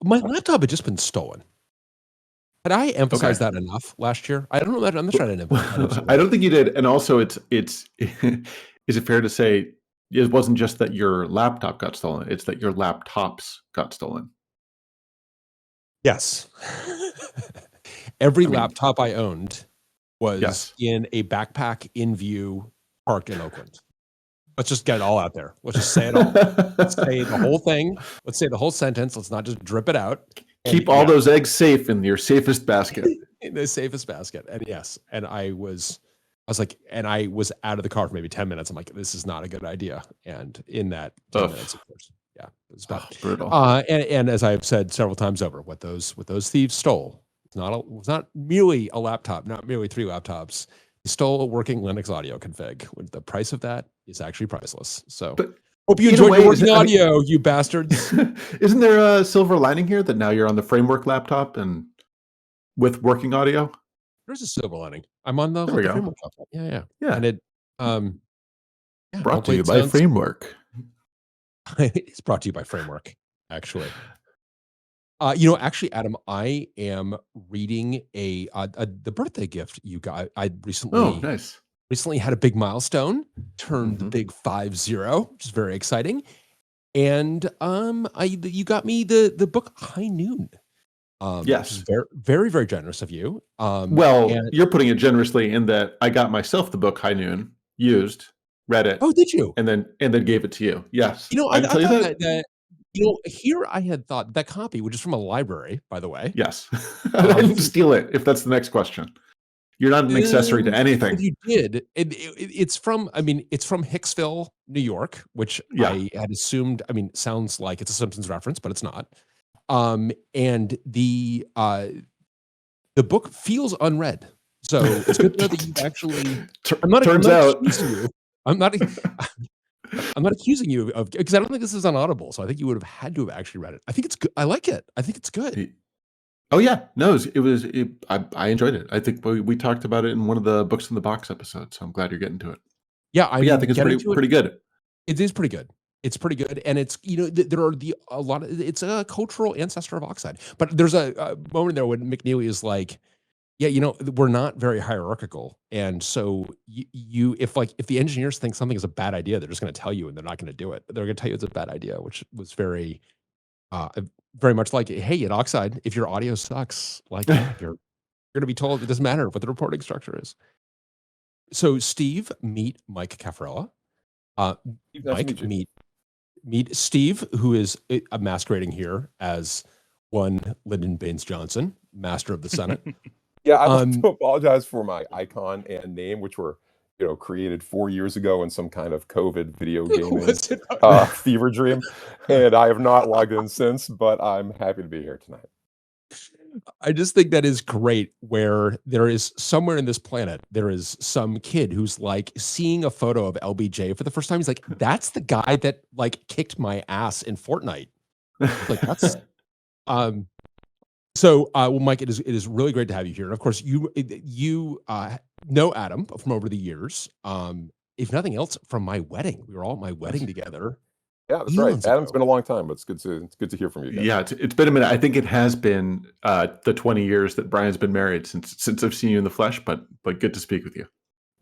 My laptop had just been stolen. Had I emphasized Okay. that enough last year? I don't know. I'm not trying to I don't think you did. And also, it's is it fair to say it wasn't just that your laptop got stolen, it's that your laptops got stolen? Yes. Every I mean, laptop I owned was yes. in a backpack in view parked in Oakland. Let's just get it all out there. Let's just say it all. Let's say the whole thing. Let's say the whole sentence. Let's not just drip it out. And Keep all those eggs safe in your safest basket. in the safest basket. And yes, and I was like, and I was out of the car for maybe 10 minutes. I'm like, this is not a good idea. And in that 10 Ugh. minutes, of course, yeah, it was bad. Brutal. And as I've said several times over, what those thieves stole was not merely a laptop, not merely 3 laptops. They stole a working Linux audio config. When the price of that is actually priceless. So But hope you in a enjoyed way, your working audio, you bastards. Isn't there a silver lining here that now you're on the Framework laptop and with working audio? There's a silver lining. I'm on the There we go. Framework laptop. Yeah. Yeah. And it yeah, Brought to hopefully you it by sounds Framework. it's brought to you by Framework, actually. You know, actually, Adam, I am reading the birthday gift you got. I Oh, nice. recently had a big milestone, turned the Mhm. big 50, which is very exciting. And you got me the book High Noon, which is Yes. very, very, very generous of you. Well, And you're putting it generously in that I got myself the book High Noon, used, read it, oh, did you? and then gave it to you. Yes. You know, I I didn't tell you thought that? that you know, here I had thought that copy, which is from a library, by the way. Yes. I Um, didn't steal it, if that's the next question. You're not an accessory to if anything. you did, it's from, I mean, it's from Hicksville, New York, which Yeah. I had assumed, I mean, sounds like it's a Simpsons reference, but it's not. And the book feels unread. So it's good to know that you've actually I'm not Turns out. accusing you. I'm not I'm not accusing you of because I don't think this is on Audible, so I think you would have had to have actually read it. I think it's good. I like it. I think it's good. Oh yeah, no, I enjoyed it. I think we talked about it in one of the Books in the Box episodes, so I'm glad you're getting to it. Yeah, But yeah, I I'm think it's getting to it. pretty good. It is pretty good. It's pretty good, and it's there are a lot of it's a cultural ancestor of Oxide. But there's a moment there when McNeely is like, yeah, we're not very hierarchical, and so if the engineers think something is a bad idea, they're just going to tell you, and they're not going to do it. They're going to tell you it's a bad idea, which was uh, very much like, hey, at Oxide, if your audio sucks, like you're going to be told it doesn't matter what the reporting structure is. So Steve, meet Mike Caffarella. Nice to Mike, meet you. meet Steve, who is masquerading here as one Lyndon Baines Johnson, Master of the Senate. Yeah, I'd like to apologize for my icon and name, which were, created 4 years ago in some kind of COVID video gaming fever dream, and I have not logged in since. But I'm happy to be here tonight. I just think that is great where there is somewhere in this planet, there is some kid who's like seeing a photo of LBJ for the first time. He's like, that's the guy that like kicked my ass in Fortnite. Like that's, well, Mike, it is really great to have you here. And of course you know Adam from over the years. If nothing else from my wedding, we were all at my wedding together. Yeah, that's right. Adam's been a long time, but it's good to hear from you guys. Yeah, it's been a minute. I think it has been the 20 years that Brian's been married since I've seen you in the flesh, but good to speak with you.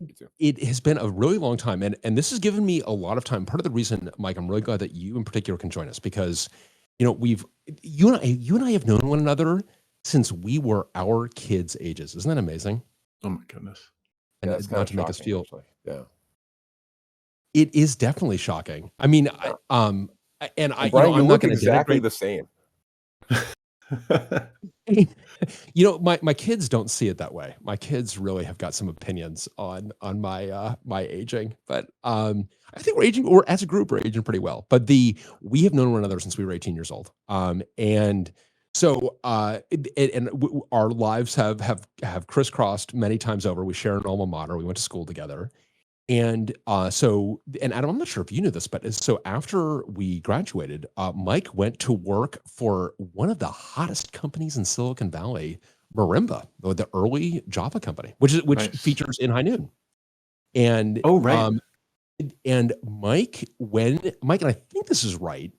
You too. It has been a really long time, and this has given me a lot of time. Part of the reason, Mike, I'm really glad that you in particular can join us because, you and I have known one another since we were our kids' ages. Isn't that amazing? Oh my goodness! And it's not to make us feel, actually. Yeah. It is definitely shocking. I mean, Yeah. I'm Brian, you not look going to exactly the same. My kids don't see it that way. My kids really have got some opinions on my my aging, but I think we're aging, or as a group, we're aging pretty well. But we have known one another since we were 18 years old, and so our lives have crisscrossed many times over. We share an alma mater. We went to school together. And Adam, I'm not sure if you knew this, but so after we graduated, Mike went to work for one of the hottest companies in Silicon Valley, Marimba, the early Java company, which Nice. features in High Noon. And Oh, right. and Mike, and I think this is right,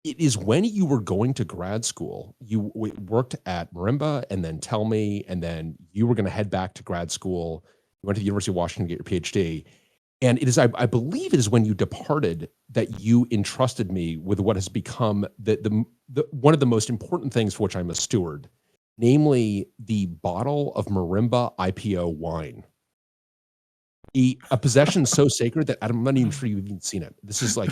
it is when you were going to grad school, you worked at Marimba and then Tell Me, and then you were going to head back to grad school. You went to the University of Washington to get your PhD. And it is, I believe it is when you departed that you entrusted me with what has become the one of the most important things for which I'm a steward, namely the bottle of Marimba IPO wine. A possession so sacred that I'm not even sure you've even seen it. This is like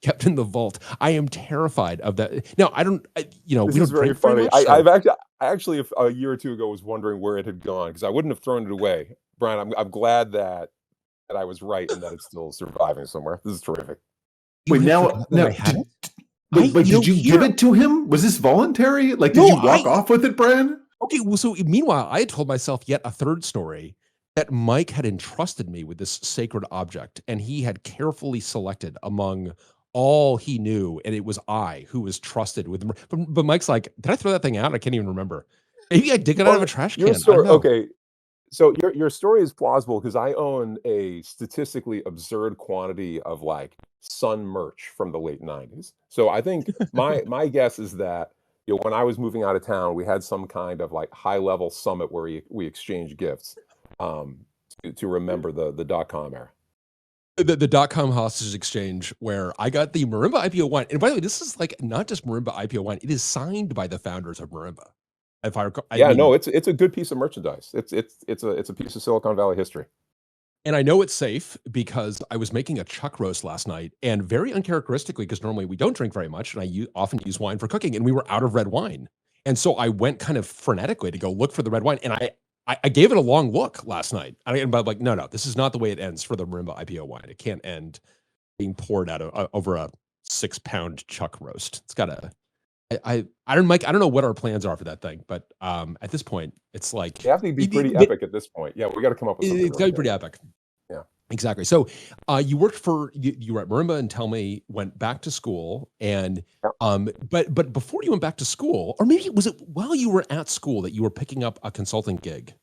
kept in the vault. I am terrified of that. No, I don't. We This don't is very drink very funny. much. So I actually a year or two ago was wondering where it had gone because I wouldn't have thrown it away. Brian, I'm glad that I was right and that it's still surviving somewhere. This is terrific. you Wait, had now, forgotten that I had it. wait, did you give Here. it to him? Was this voluntary? Like, did No, you walk off with it, Brian? Okay, well, so meanwhile, I had told myself yet a third story that Mike had entrusted me with this sacred object, and he had carefully selected among all he knew, and it was I who was trusted with. But Mike's like, did I throw that thing out? I can't even remember. Maybe I dig it out of a trash Your can. I don't story, know. okay. So your story is plausible because I own a statistically absurd quantity of like Sun merch from the late 90s. So I think my guess is that when I was moving out of town, we had some kind of like high level summit where we exchanged gifts um, to remember the .com era. The .com hostage exchange where I got the Marimba IPO wine. And by the way, this is like not just Marimba IPO wine, it is signed by the founders of Marimba. If I recall, Yeah, no, it's a good piece of merchandise. It's a piece of Silicon Valley history. And I know it's safe because I was making a chuck roast last night, and very uncharacteristically, because normally we don't drink very much, and I often use wine for cooking, and we were out of red wine. And so I went kind of frenetically to go look for the red wine, and I gave it a long look last night. But I'm like, no, this is not the way it ends for the Marimba IPO wine. It can't end being poured out of over a 6-pound chuck roast. It's got to. I don't, Mike. I don't know what our plans are for that thing, but at this point, it's like They have to be pretty epic at this point. Yeah, we got to come up with something. It's got to be pretty epic. Yeah, exactly. So you worked for you were at Marimba and Tell Me, went back to school, and but before you went back to school, or maybe was it while you were at school that you were picking up a consulting gig?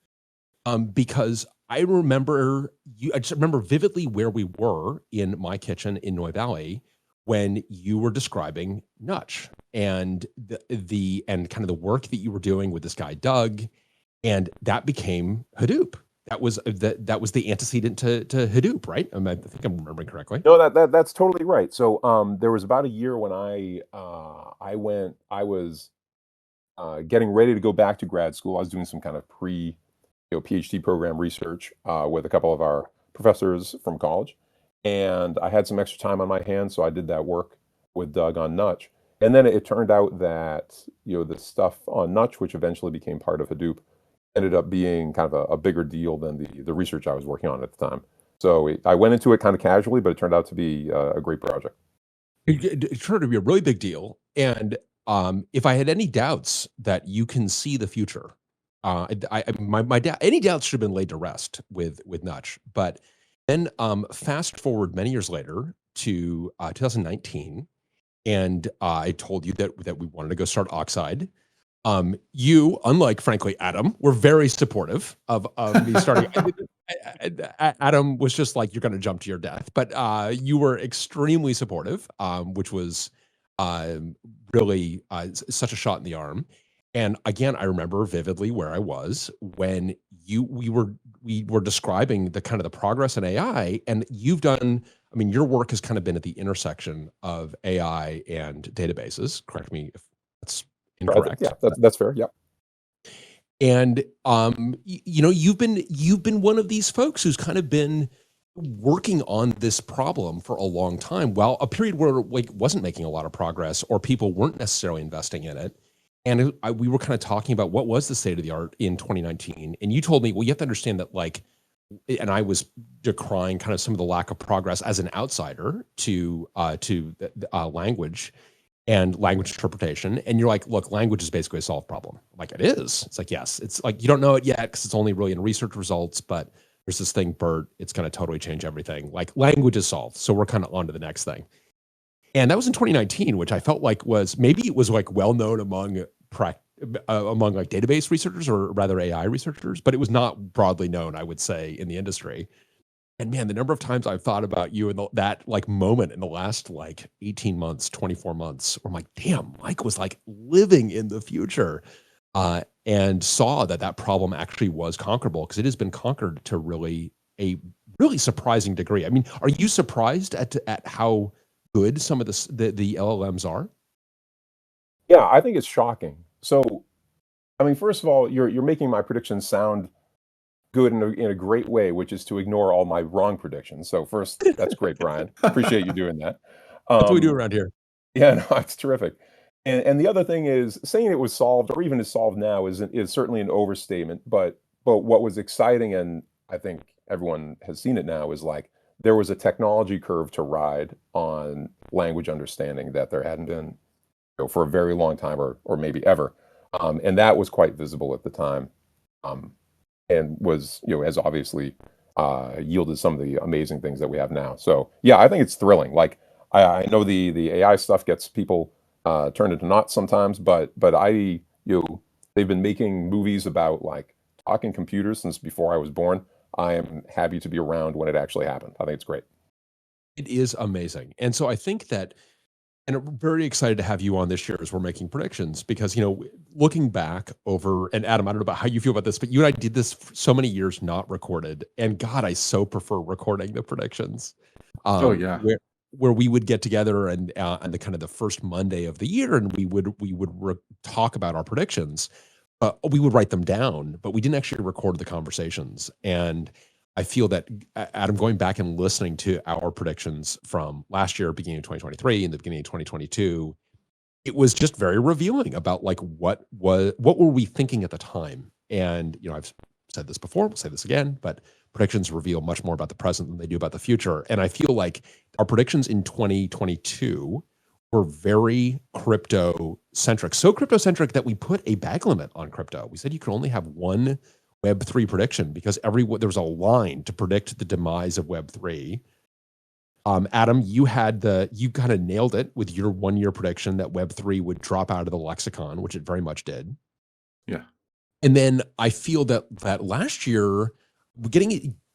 Because I just remember vividly where we were in my kitchen in Noy Valley when you were describing Nutch and the and kind of the work that you were doing with this guy Doug, and that became Hadoop. That was the antecedent to Hadoop, right? I think I'm remembering correctly. No, that's totally right. So there was about a year when I was getting ready to go back to grad school. I was doing some kind of PhD program research with a couple of our professors from college, and I had some extra time on my hands, so I did that work with Doug on Nutch. And then it turned out that the stuff on Nutch, which eventually became part of Hadoop, ended up being kind of a bigger deal than the research I was working on at the time. So I went into it kind of casually, but it turned out to be a great project. It turned out to be a really big deal. And if I had any doubts that you can see the future, any doubts should have been laid to rest with Nutch. But then fast forward many years later to 2019, and I told you that we wanted to go start Oxide. You, unlike frankly Adam, were very supportive of me starting. Adam was just like, "You're going to jump to your death," but you were extremely supportive, which was really such a shot in the arm. And again, I remember vividly where I was when we were describing the kind of the progress in AI, and you've done. I mean, your work has kind of been at the intersection of AI and databases. Correct me if that's incorrect. Yeah, that's fair. Yeah. And you've been one of these folks who's kind of been working on this problem for a long time, while a period where like wasn't making a lot of progress or people weren't necessarily investing in it. And we were kind of talking about what was the state of the art in 2019. And you told me, well, you have to understand that and I was decrying kind of some of the lack of progress as an outsider to language and language interpretation. And you're like, look, language is basically a solved problem. I'm like, it is. It's like, yes. It's like, you don't know it yet because it's only really in research results, but there's this thing, BERT, it's going to totally change everything. Like language is solved. So we're kind of on to the next thing. And that was in 2019, which I felt like maybe it was like well-known among like database researchers or rather AI researchers, but it was not broadly known, I would say, in the industry. And man, the number of times I've thought about you in that like moment in the last like 18 months, 24 months, where I'm like, damn, Mike was like living in the future, and saw that problem actually was conquerable, because it has been conquered to a really surprising degree. I mean, are you surprised at how good some of the LLMs are? Yeah, I think it's shocking. So, I mean, first of all, you're making my predictions sound good in a great way, which is to ignore all my wrong predictions. So first, that's great, Brian. Appreciate you doing that. That's what we do Um, around here. yeah, no, it's terrific. And the other thing is saying it was solved or even is solved now is certainly an overstatement. But what was exciting, and I think everyone has seen it now, is like there was a technology curve to ride on language understanding that there hadn't been, for a very long time or maybe ever. And that was quite visible at the time. Um, and was, has obviously yielded some of the amazing things that we have now. So yeah, I think it's thrilling. Like I know the AI stuff gets people turned into knots sometimes, but they've been making movies about like talking computers since before I was born. I am happy to be around when it actually happened. I think it's great. It is amazing. And so I think that, and I'm very excited to have you on this year as we're making predictions, because, looking back over, and Adam, I don't know about how you feel about this, but you and I did this for so many years, not recorded. And God, I so prefer recording the predictions. Oh yeah. Where we would get together and the kind of the first Monday of the year, and we would talk about our predictions. We would write them down, but we didn't actually record the conversations. And I feel that, Adam, going back and listening to our predictions from last year, beginning of 2023 and the beginning of 2022, it was just very revealing about like what were we thinking at the time. And I've said this before, we'll say this again, but predictions reveal much more about the present than they do about the future. And I feel like our predictions in 2022 were very crypto centric, so crypto centric that we put a bag limit on crypto. We said you could only have one Web3 prediction, because there was a line to predict the demise of Web3. Adam, you kind of nailed it with your 1 year prediction that Web3 would drop out of the lexicon, which it very much did. Yeah. And then I feel that last year,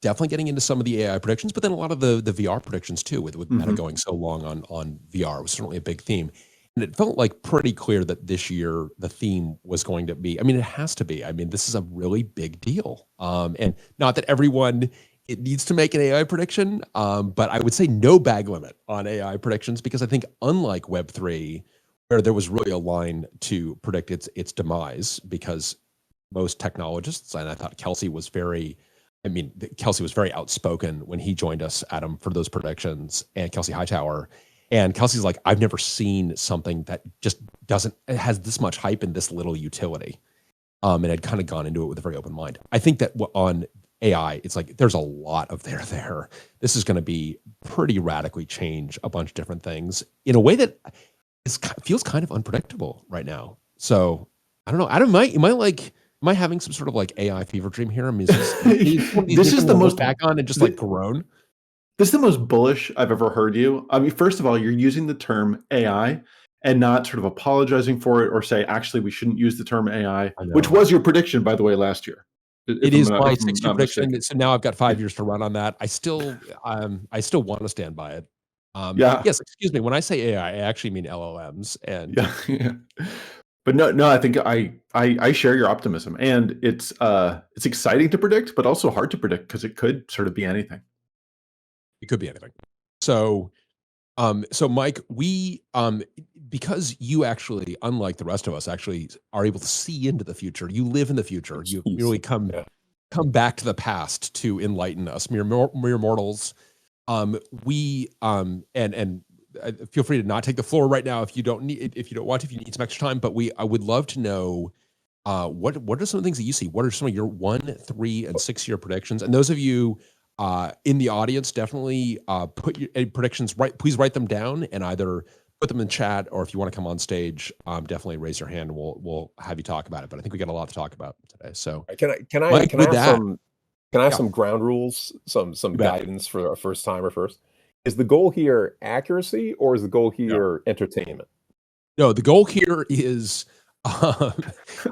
definitely getting into some of the AI predictions, but then a lot of the VR predictions too, with Meta going so long on VR was certainly a big theme. And it felt like pretty clear that this year the theme was going to be, I mean, it has to be. I mean, this is a really big deal. And not that it needs to make an AI prediction, but I would say no bag limit on AI predictions, because I think unlike Web3, where there was really a line to predict its demise, because most technologists, and I thought Kelsey was very outspoken when he joined us, Adam, for those predictions, and Kelsey Hightower. And Kelsey's like, I've never seen something that just it has this much hype and this little utility. And I'd kind of gone into it with a very open mind. I think that on AI, it's like there's a lot of there. This is going to be pretty radically change a bunch of different things in a way that feels kind of unpredictable right now. So I don't know. Adam, am I having some sort of like AI fever dream here? I mean, this is the most back on and just like groan. This is the most bullish I've ever heard you. I mean, first of all, you're using the term AI and not sort of apologizing for it or say, actually, we shouldn't use the term AI, which was your prediction, by the way, last year. It is my 6-year prediction. So now I've got 5 years to run on that. I still want to stand by it. Yeah. Yes, excuse me. When I say AI, I actually mean LLMs. And yeah. But no, I think I share your optimism, and it's exciting to predict, but also hard to predict because it could sort of be anything. It could be anything. So Mike, we because you actually, unlike the rest of us, actually are able to see into the future. You live in the future. You really come back to the past to enlighten us, mere mortals. We and feel free to not take the floor right now if you don't want to, if you need some extra time. But I would love to know what are some of the things that you see? What are some of your 1, 3, and 6 year predictions? And those of you in the audience, definitely put your predictions please write them down and either put them in chat, or if you want to come on stage, definitely raise your hand and we'll have you talk about it. But I think we got a lot to talk about today. So can I have some ground rules, some guidance for a first timer first? Is the goal here accuracy, or is the goal here entertainment? No, the goal here is Um,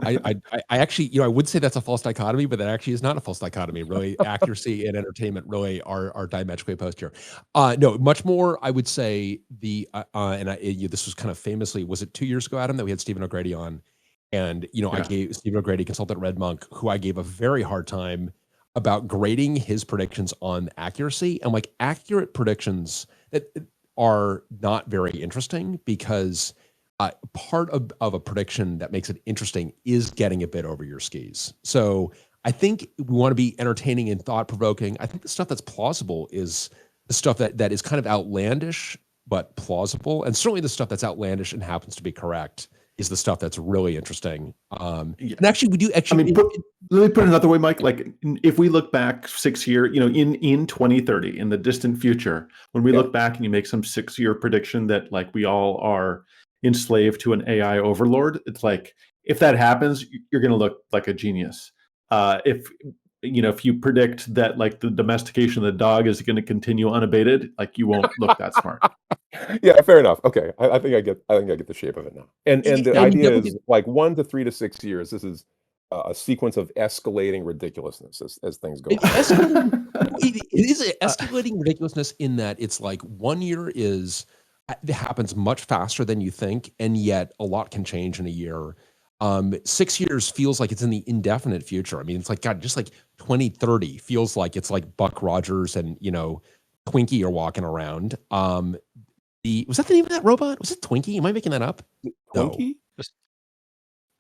I actually, I would say that's a false dichotomy, but that actually is not a false dichotomy. Really, accuracy and entertainment really are diametrically opposed here. No, much more. I would say this was kind of famously, was it 2 years ago, Adam, that we had Stephen O'Grady on, and I gave Stephen O'Grady, consultant Red Monk, who I gave a very hard time about grading his predictions on accuracy, and like accurate predictions that are not very interesting because part of a prediction that makes it interesting is getting a bit over your skis. So I think we want to be entertaining and thought provoking. I think the stuff that's plausible is the stuff that is kind of outlandish but plausible, and certainly the stuff that's outlandish and happens to be correct is the stuff that's really interesting. And actually, we do actually. I mean, let me put it another way, Mike. Like, if we look back 6 years, in 2030, in the distant future, when we look back and you make some 6-year prediction that like we all are enslaved to an AI overlord, it's like if that happens, you're going to look like a genius. If you predict that like the domestication of the dog is going to continue unabated, like you won't look that smart. Yeah, fair enough. Okay, I think I get the shape of it now. And the idea is like 1 to 3 to 6 years. This is a sequence of escalating ridiculousness as things go. It is escalating ridiculousness in that it's like 1 year it happens much faster than you think, and yet a lot can change in a year. 6 years feels like it's in the indefinite future. I mean, it's like, God, just like 2030 feels like it's like Buck Rogers and Twinkie are walking around. Was that the name of that robot? Was it Twinkie? Am I making that up? Twinkie?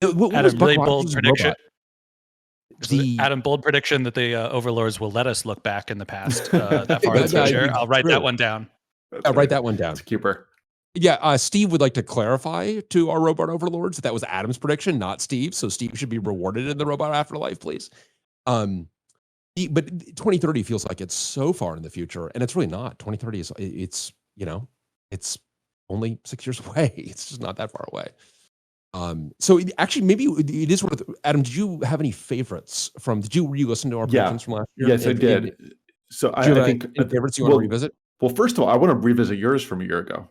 No. What was Adam, Buck really Rogers' bold prediction. robot? Adam, bold prediction that the overlords will let us look back in the past that far in the future. I'll write that one down. I'll write that one down. It's a keeper. Yeah, Steve would like to clarify to our robot overlords that was Adam's prediction, not Steve. So Steve should be rewarded in the robot afterlife, please. But 2030 feels like it's so far in the future, and it's really not. 2030 is it's only 6 years away. It's just not that far away. So actually, maybe it is worth. Adam, did you have any favorites from? Did you re-listen to our predictions from last year? Yes, I did. So I think any favorites you want to revisit? Well, first of all, I want to revisit yours from a year ago,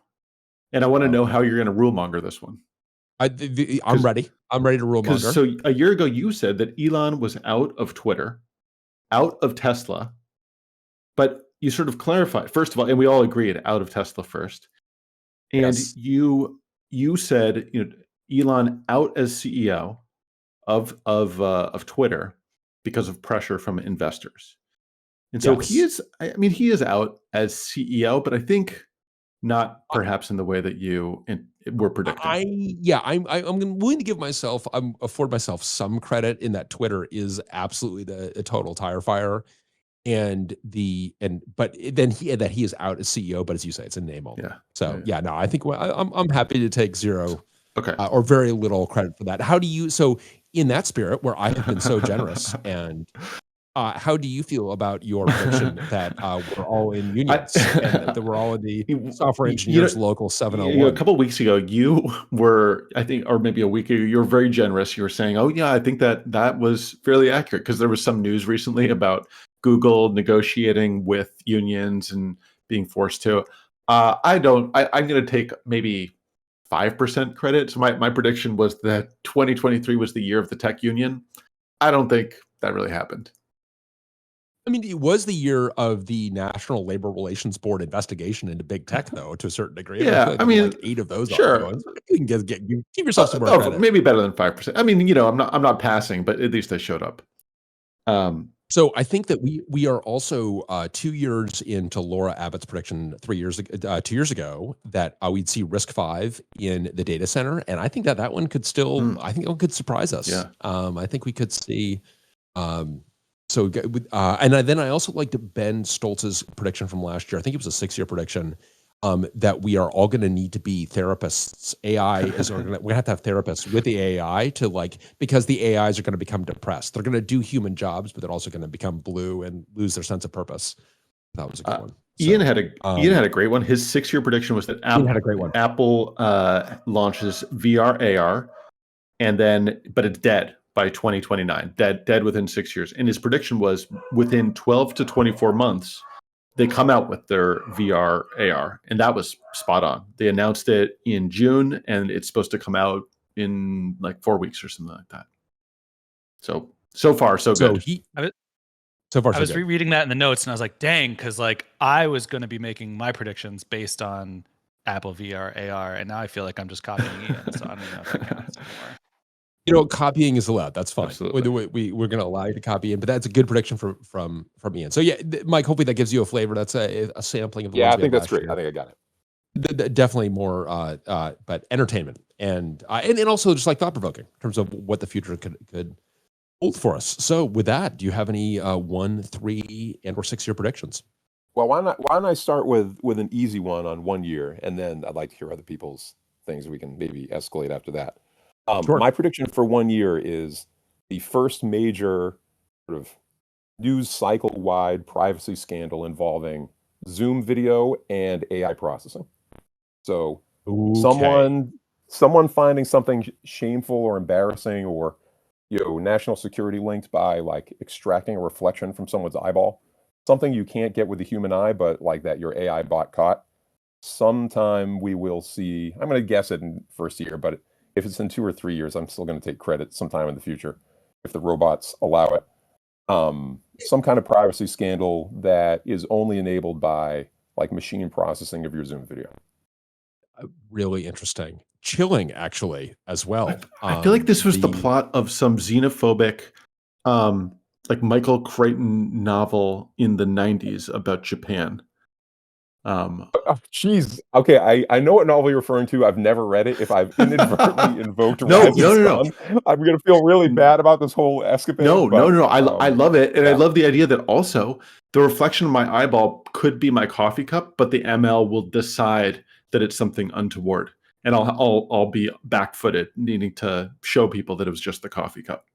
and I want to know how you're going to rule monger this one. I'm ready. I'm ready to rule monger. So a year ago, you said that Elon was out of Twitter, out of Tesla, but you sort of clarified. First of all, and we all agreed out of Tesla first, and you said Elon out as CEO of Twitter because of pressure from investors. And so he is out as CEO, but I think not perhaps in the way that you were predicting. I'm willing to give myself, afford myself some credit in that Twitter is absolutely a total tire fire. But then he is out as CEO, but as you say, it's a name only. I think I'm happy to take zero or very little credit for that. How do you, so in that spirit where I have been so generous and how do you feel about your prediction that we're all in unions and that we're all in the software engineers local 701? A couple of weeks ago, you were, I think, or maybe a week ago, you were very generous. You were saying, "Oh yeah, I think that was fairly accurate," because there was some news recently about Google negotiating with unions and being forced to. I'm going to take maybe 5% credit. So my prediction was that 2023 was the year of the tech union. I don't think that really happened. I mean, it was the year of the National Labor Relations Board investigation into big tech, though, to a certain degree. Yeah, I mean, like 8 of those. Sure, you can give yourself some more credit. Maybe better than 5%. I mean, I'm not passing, but at least they showed up. So I think that we are also 2 years into Laura Abbott's prediction 2 years ago that we'd see RISC-V in the data center, and I think that one could still I think it could surprise us. Yeah. I think we could see. Then I also liked Ben Stoltz's prediction from last year. I think it was a 6-year prediction that we are all going to need to be therapists. We're going to have therapists with the AI because the AIs are going to become depressed. They're going to do human jobs, but they're also going to become blue and lose their sense of purpose. That was a good one. So, Ian had a great one. His 6-year prediction was that Apple launches VR AR, but it's dead by 2029. Dead within 6 years. And his prediction was within 12 to 24 months, they come out with their VR AR, and that was spot on. They announced it in June, and it's supposed to come out in like 4 weeks or something like that. So far, so good. So far, I was rereading that in the notes, and I was like, "Dang!" Because like I was going to be making my predictions based on Apple VR, AR, and now I feel like I'm just copying Ian, so I don't even know if that counts anymore. You know, copying is allowed. That's fine. Absolutely. We're going to allow you to copy in, but that's a good prediction from Ian. So yeah, Mike, hopefully that gives you a flavor. That's a sampling of the Yeah, ones I think we had that's last great. year. I think I got it. Definitely more, but entertainment and also just like thought provoking in terms of what the future could hold for us. So with that, do you have any 1, 3, and/or 6-year predictions? Well, why don't I start with an easy one on 1 year, and then I'd like to hear other people's things. We can maybe escalate after that. Sure. My prediction for 1 year is the first major sort of news cycle-wide privacy scandal involving Zoom video and AI processing. So Okay. someone finding something shameful or embarrassing or national security linked by like extracting a reflection from someone's eyeball, something you can't get with the human eye, but like that your AI bot caught. Sometime we will see. I'm going to guess it in first year, but if it's in 2 or 3 years, I'm still going to take credit sometime in the future if the robots allow it. Some kind of privacy scandal that is only enabled by like machine processing of your Zoom video. Really interesting, chilling actually as well. I feel like this was the plot of some xenophobic, like Michael Crichton novel in the 90s about Japan. Jeez. Okay, I know what novel you're referring to. I've never read it. If I've inadvertently invoked No. I'm gonna feel really bad about this whole escapade. No. I love it, and yeah. I love the idea that also the reflection of my eyeball could be my coffee cup, but the ML will decide that it's something untoward, and I'll be back-footed, needing to show people that it was just the coffee cup.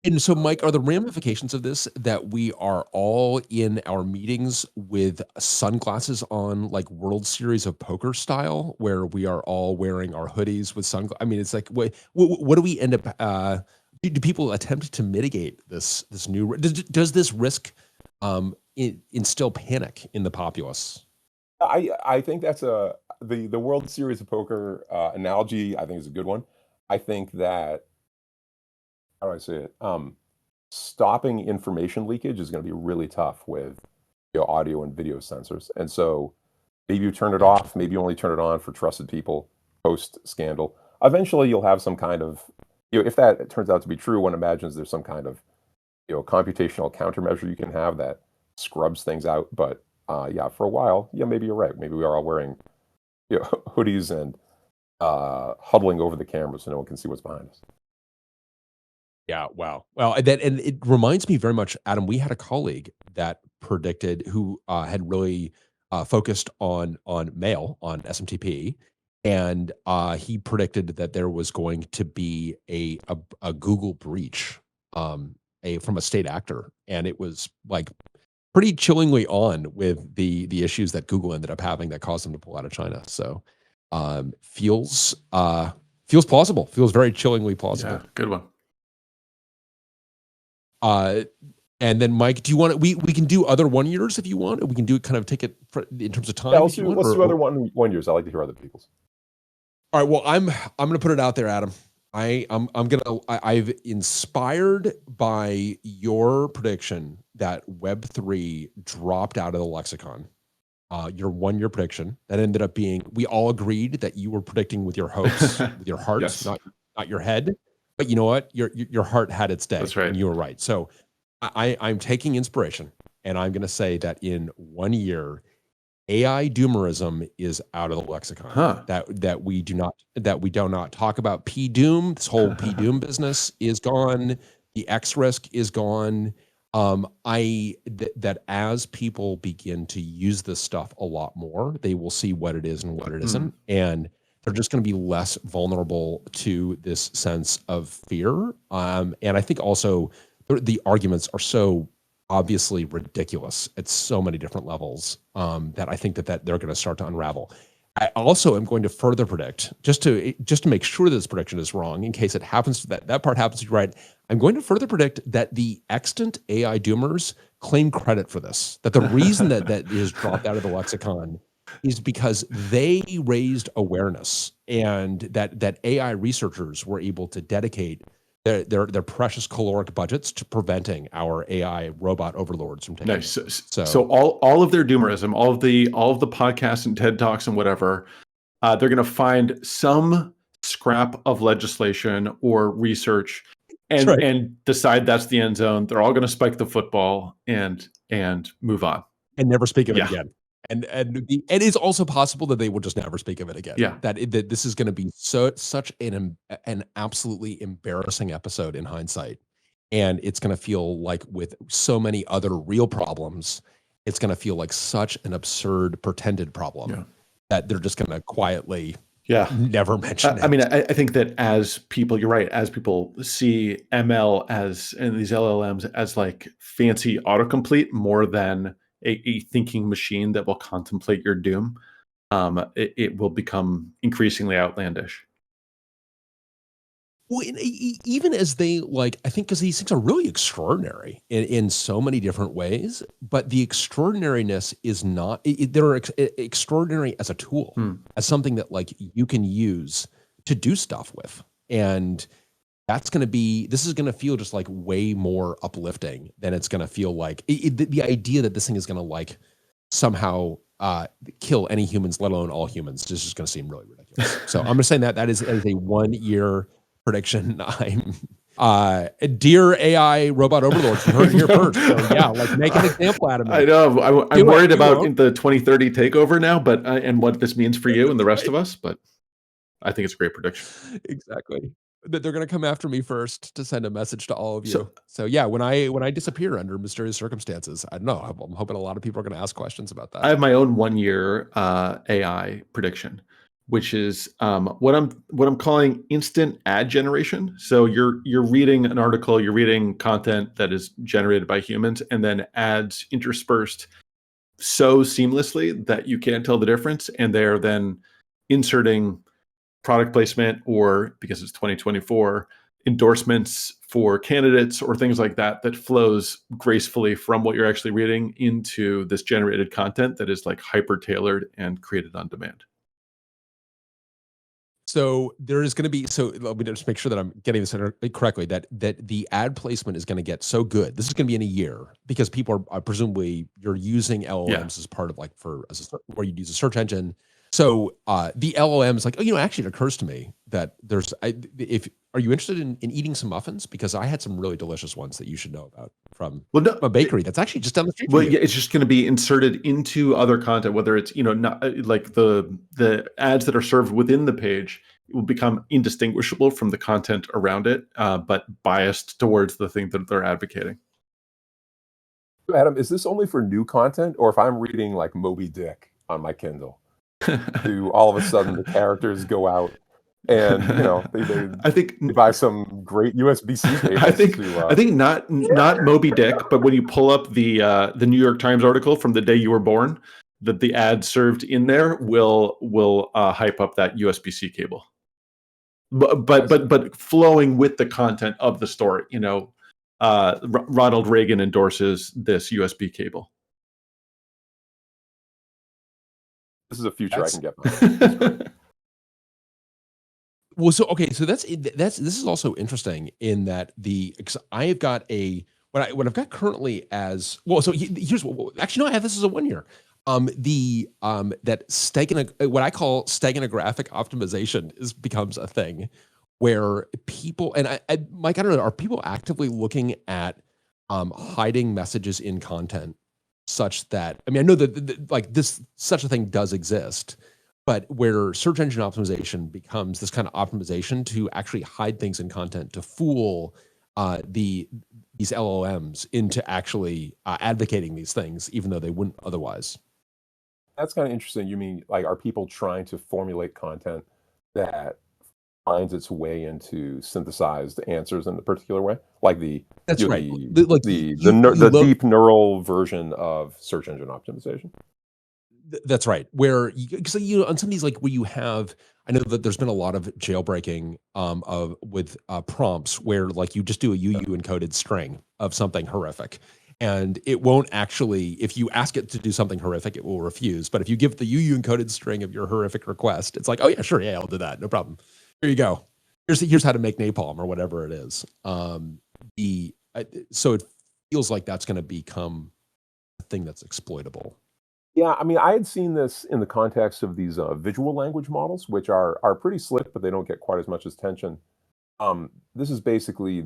And so, Mike, are the ramifications of this that we are all in our meetings with sunglasses on, like World Series of Poker style, where we are all wearing our hoodies with sunglasses? I mean, it's like, what do we end up? Do people attempt to mitigate this new? Does this risk instill panic in the populace? I think that's the World Series of Poker analogy. I think is a good one. I think that, how do I say it? Stopping information leakage is going to be really tough with audio and video sensors. And so maybe you turn it off, maybe you only turn it on for trusted people post scandal. Eventually you'll have some kind of, if that turns out to be true, one imagines there's some kind of computational countermeasure you can have that scrubs things out. But yeah, for a while, yeah, maybe you're right. Maybe we are all wearing hoodies and huddling over the camera so no one can see what's behind us. Yeah, wow. Well, and it reminds me very much, Adam, we had a colleague that predicted who had really focused on mail, on SMTP, and he predicted that there was going to be a Google breach from a state actor, and it was like pretty chillingly on with the issues that Google ended up having that caused them to pull out of China. So feels plausible. Feels very chillingly plausible. Yeah, good one. And then Mike, do you want we can do other 1 years if you want? We can do it, kind of take it in terms of time. Yeah, let's do other 1 years. I like to hear other people's. All right. Well, I'm gonna put it out there, Adam. I've inspired by your prediction that Web3 dropped out of the lexicon. Your 1 year prediction that ended up being, we all agreed that you were predicting with your hopes, with your heart, Yes. not your head. But you know what? Your heart had its day. That's right. And you were right. So I'm taking inspiration, and I'm going to say that in 1 year, AI doomerism is out of the lexicon. Huh. That we do not talk about P doom. This whole P doom business is gone. The X risk is gone. That as people begin to use this stuff a lot more, they will see what it is and what it isn't, and they're just going to be less vulnerable to this sense of fear. And I think also the arguments are so obviously ridiculous at so many different levels that I think that they're going to start to unravel. I also am going to further predict, just to make sure that this prediction is wrong, in case it happens, that part happens to be right. I'm going to further predict that the extant AI doomers claim credit for this. That the reason that is dropped out of the lexicon is because they raised awareness, and that AI researchers were able to dedicate their precious caloric budgets to preventing our AI robot overlords from taking Nice. over. So all of their doomerism, all of the podcasts and TED Talks and whatever, they're going to find some scrap of legislation or research and right. and decide that's the end zone. They're all going to spike the football and move on. And never speak of it Yeah. again. And it is also possible that they will just never speak of it again. Yeah. That this is going to be such an absolutely embarrassing episode in hindsight, and it's going to feel like, with so many other real problems, it's going to feel like such an absurd pretended problem that they're just going to quietly never mention it. I mean, I think that as people, you're right, as people see ML and these LLMs as like fancy autocomplete more than a thinking machine that will contemplate your doom, it will become increasingly outlandish. Well, even as they I think, because these things are really extraordinary in so many different ways, but the extraordinariness is not, they're extraordinary as a tool, as something that you can use to do stuff with. And this is going to feel just way more uplifting than it's going to feel like the idea that this thing is going to somehow kill any humans, let alone all humans. This is going to seem really ridiculous. So I'm just saying that is a 1 year prediction. I'm dear AI robot overlords, you heard it here first. So yeah, make an example out of me. I know. I'm worried about the 2030 takeover now, but and what this means for you and the rest of us. But I think it's a great prediction. Exactly. That they're going to come after me first to send a message to all of you. So yeah, when I disappear under mysterious circumstances, I don't know. I'm hoping a lot of people are going to ask questions about that. I have my own 1 year AI prediction, which is what I'm calling instant ad generation. So you're reading an article, you're reading content that is generated by humans, and then ads interspersed so seamlessly that you can't tell the difference, and they're then inserting product placement, or, because it's 2024, endorsements for candidates or things like that flows gracefully from what you're actually reading into this generated content that is hyper tailored and created on demand. So there is going to be, let me just make sure that I'm getting this correctly, that the ad placement is going to get so good. This is going to be in a year, because people are presumably, you're using LLMs as part of where you use a search engine. So the LLM is actually it occurs to me that are you interested in eating some muffins? Because I had some really delicious ones that you should know about from a bakery that's actually just down the street. Well, yeah, it's just going to be inserted into other content, whether it's, not the ads that are served within the page will become indistinguishable from the content around it, but biased towards the thing that they're advocating. Adam, is this only for new content, or if I'm reading Moby Dick on my Kindle, do all of a sudden the characters go out and they buy some great USB-C cables? I think not Moby Dick, but when you pull up the New York Times article from the day you were born, that the ad served in there will hype up that USB-C cable, but flowing with the content of the story. Ronald Reagan endorses this USB cable. This is a future I can get behind. Well, so this is also interesting in that because I have got what I've got currently as well. So here's actually, no, I have this as a 1 year. That what I call steganographic optimization becomes a thing where people, and Mike, I don't know, are people actively looking at hiding messages in content such that, I know that such a thing does exist, but where search engine optimization becomes this kind of optimization to actually hide things in content to fool these LLMs into actually advocating these things, even though they wouldn't otherwise. That's kind of interesting. You mean, are people trying to formulate content that finds its way into synthesized answers in a particular way, that's right, the deep neural version of search engine optimization? That's right. Where on some of these, where you have, I know that there's been a lot of jailbreaking with prompts where you just do a UU encoded string of something horrific, And it won't actually, if you ask it to do something horrific, it will refuse. But if you give the UU encoded string of your horrific request, it's like, oh yeah, sure, yeah, I'll do that, no problem. Here you go. Here's how to make napalm or whatever it is. So it feels like that's going to become a thing that's exploitable. Yeah, I mean, I had seen this in the context of these visual language models, which are pretty slick, but they don't get quite as much attention. This is basically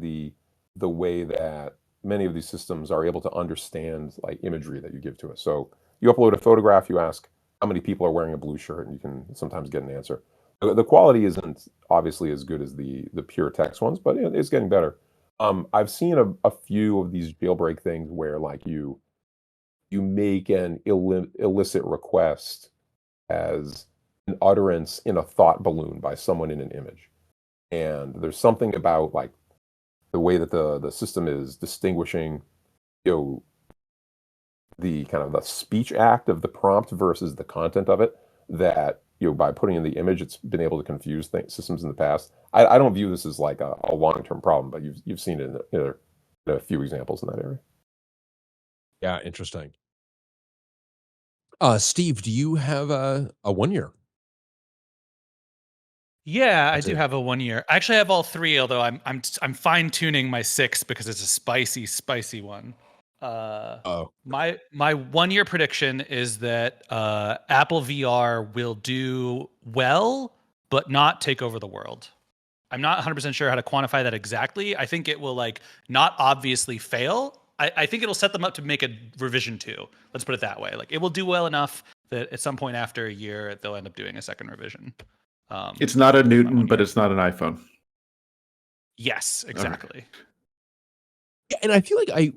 the way that many of these systems are able to understand like imagery that you give to it. So you upload a photograph, you ask how many people are wearing a blue shirt, and you can sometimes get an answer. The quality isn't obviously as good as the pure text ones, but it's getting better. I've seen a few of these jailbreak things where like you make an illicit request as an utterance in a thought balloon by someone in an image. And there's something about like the way that the system is distinguishing, the kind of the speech act of the prompt versus the content of it, that by putting in the image, it's been able to confuse systems in the past. I don't view this as like a long-term problem, but you've seen it in a few examples in that area. Yeah, interesting. Steve, do you have a 1 year? Yeah, I do have a 1 year. I actually have all three, although I'm fine tuning my 6 because it's a spicy one. My 1 year prediction is that Apple VR will do well, but not take over the world. I'm not 100% sure how to quantify that exactly. I think it will like not obviously fail. I think it'll set them up to make a revision 2. Let's put it that way. Like it will do well enough that at some point after a year, they'll end up doing a second revision. It's not a Newton, but it's not an iPhone. Yes, exactly. Right. Yeah, and I feel like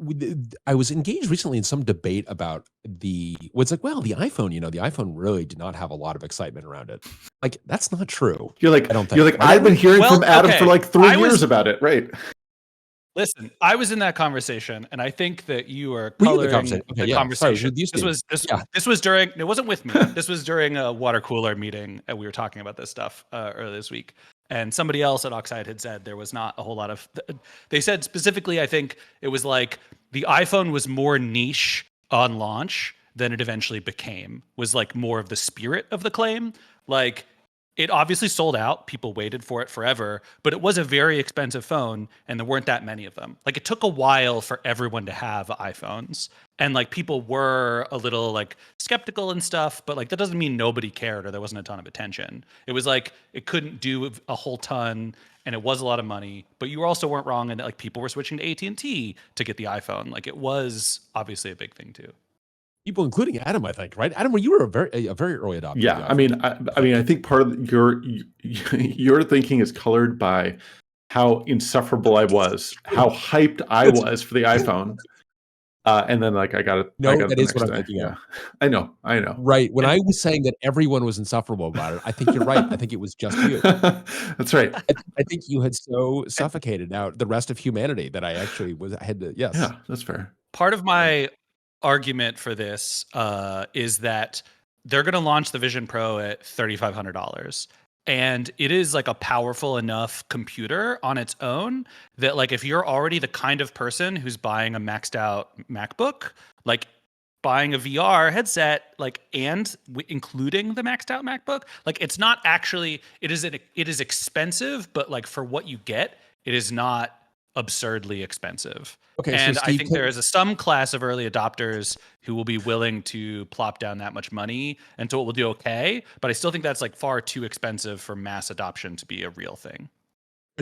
I was engaged recently in some debate about the iPhone, the iPhone really did not have a lot of excitement around it. Like that's not true. You're like, I don't think. You're like, I've been hearing from Adam for like 3 years about it, right? Listen, I was in that conversation, and I think that you are coloring the conversation. This was during. It wasn't with me. This was during a water cooler meeting, and we were talking about this stuff earlier this week. And somebody else at Oxide had said there was not a whole lot of. They said specifically, I think it was like the iPhone was more niche on launch than it eventually became. Was like more of the spirit of the claim, like. It obviously sold out. People waited for it forever, but it was a very expensive phone and there weren't that many of them. Like it took a while for everyone to have iPhones and like people were a little like skeptical and stuff, but like that doesn't mean nobody cared or there wasn't a ton of attention. It was like it couldn't do a whole ton and it was a lot of money, but you also weren't wrong in that like people were switching to AT&T to get the iPhone. Like it was obviously a big thing too. People, including Adam, I think, right? Adam, you were a very early adopter. Yeah, I mean, I think part of your thinking is colored by how insufferable I was, how hyped I was for the iPhone, and then like I got it. No, that is what I'm thinking. Yeah, I know. Right when I was saying that everyone was insufferable about it, I think you're right. I think it was just you. That's right. I think you had so suffocated out the rest of humanity that I actually had to. Yes, yeah, that's fair. Part of my argument for this is that they're going to launch the Vision Pro at $3,500, and it is like a powerful enough computer on its own that like if you're already the kind of person who's buying a maxed out MacBook, like buying a VR headset, like and including the maxed out MacBook, like it's not actually it is expensive, but like for what you get, it is not absurdly expensive. Okay, and so Steve, I think there is some class of early adopters who will be willing to plop down that much money, and so it will do okay. But I still think that's like far too expensive for mass adoption to be a real thing.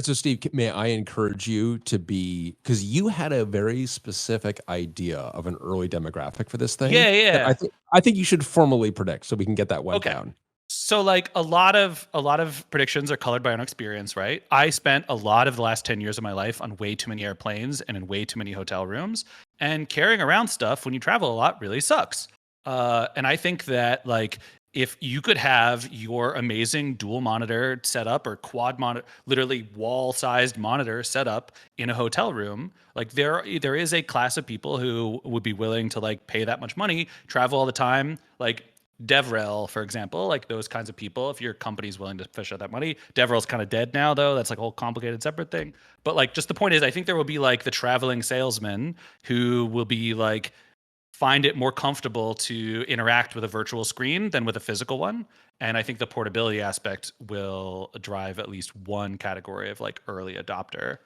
So Steve, may I encourage you to be, because you had a very specific idea of an early demographic for this thing. Yeah. I think you should formally predict so we can get that one down. So like a lot of predictions are colored by our own experience, right? I spent a lot of the last 10 years of my life on way too many airplanes and in way too many hotel rooms, and carrying around stuff when you travel a lot really sucks. And I think that like if you could have your amazing dual monitor setup or quad monitor, literally wall-sized monitor set up in a hotel room, like there is a class of people who would be willing to like pay that much money, travel all the time, like DevRel, for example, like those kinds of people, if your company's willing to fish out that money. DevRel's kind of dead now, though. That's like a whole complicated separate thing. But like, just the point is, I think there will be like the traveling salesman who will be like, find it more comfortable to interact with a virtual screen than with a physical one. And I think the portability aspect will drive at least one category of like early adopter.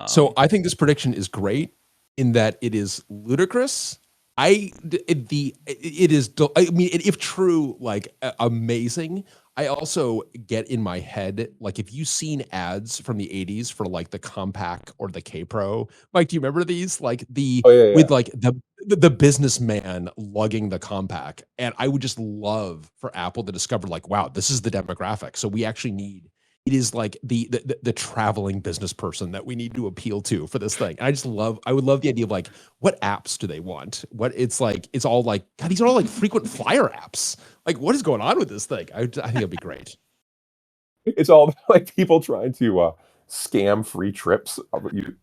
So I think this prediction is great in that it is ludicrous. It is, I mean, if true, like amazing. I also get in my head, like if you've seen ads from the 80s for like the Compaq or the K Pro, Mike, do you remember these? Like with like the businessman lugging the Compaq. And I would just love for Apple to discover like, wow, this is the demographic. So we actually need, it is like the traveling business person that we need to appeal to for this thing. And I would love the idea of like, what apps do they want? What it's like, it's all like, God, these are all like frequent flyer apps. Like, what is going on with this thing? I think it'd be great. It's all like people trying to scam free trips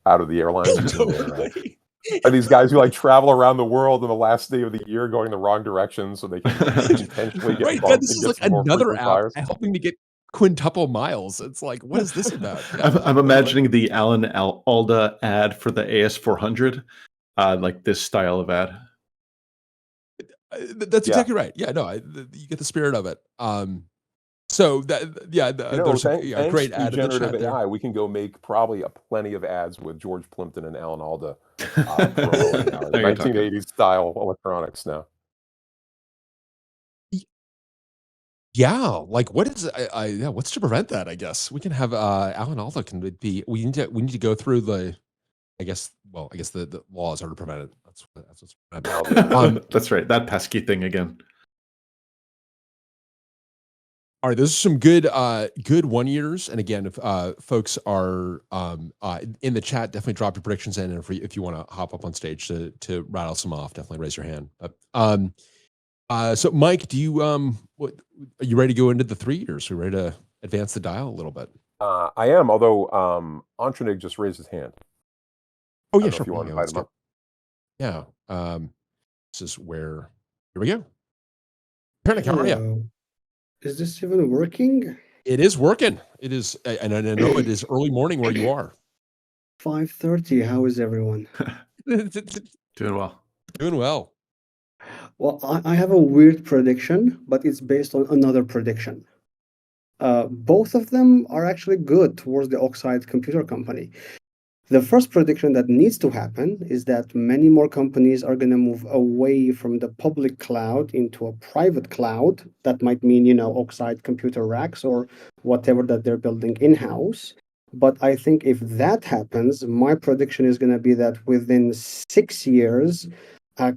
out of the airlines. Totally. Are these guys who like travel around the world on the last day of the year going the wrong direction so they can intentionally get right. God, this is like another app helping to get quintuple miles. It's like, what is this about? Yeah, I'm imagining the Alan Alda ad for the AS400, like this style of ad. That's exactly right. Yeah, no, you get the spirit of it. So that, there's a great ad in the chat there. AI, we can go make probably plenty of ads with George Plimpton and Alan Alda. 1980s style electronics now. Yeah, like what is what's to prevent that? I guess we can have Alan Alda can be. We need to go through the. I guess the laws are to prevent it. That's what's that's right. That pesky thing again. All right, those are some good 1 years. And again, if folks are in the chat, definitely drop your predictions in. And if you want to hop up on stage to rattle some off, definitely raise your hand. So Mike, do you are you ready to go into the 3 years? Are we ready to advance the dial a little bit? I am, although Antranig just raised his hand. Oh yeah, sure. If you want to invite him up. Yeah. This is where, here we go. Pernick, how are you? Is this even working? It is working. It is, and I know it is early morning where you are. 5:30. How is everyone? Doing well. Doing well. Well, I have a weird prediction, but it's based on another prediction. Both of them are actually good towards the Oxide computer company. The first prediction that needs to happen is that many more companies are going to move away from the public cloud into a private cloud. That might mean, Oxide computer racks or whatever that they're building in-house. But I think if that happens, my prediction is going to be that within 6 years,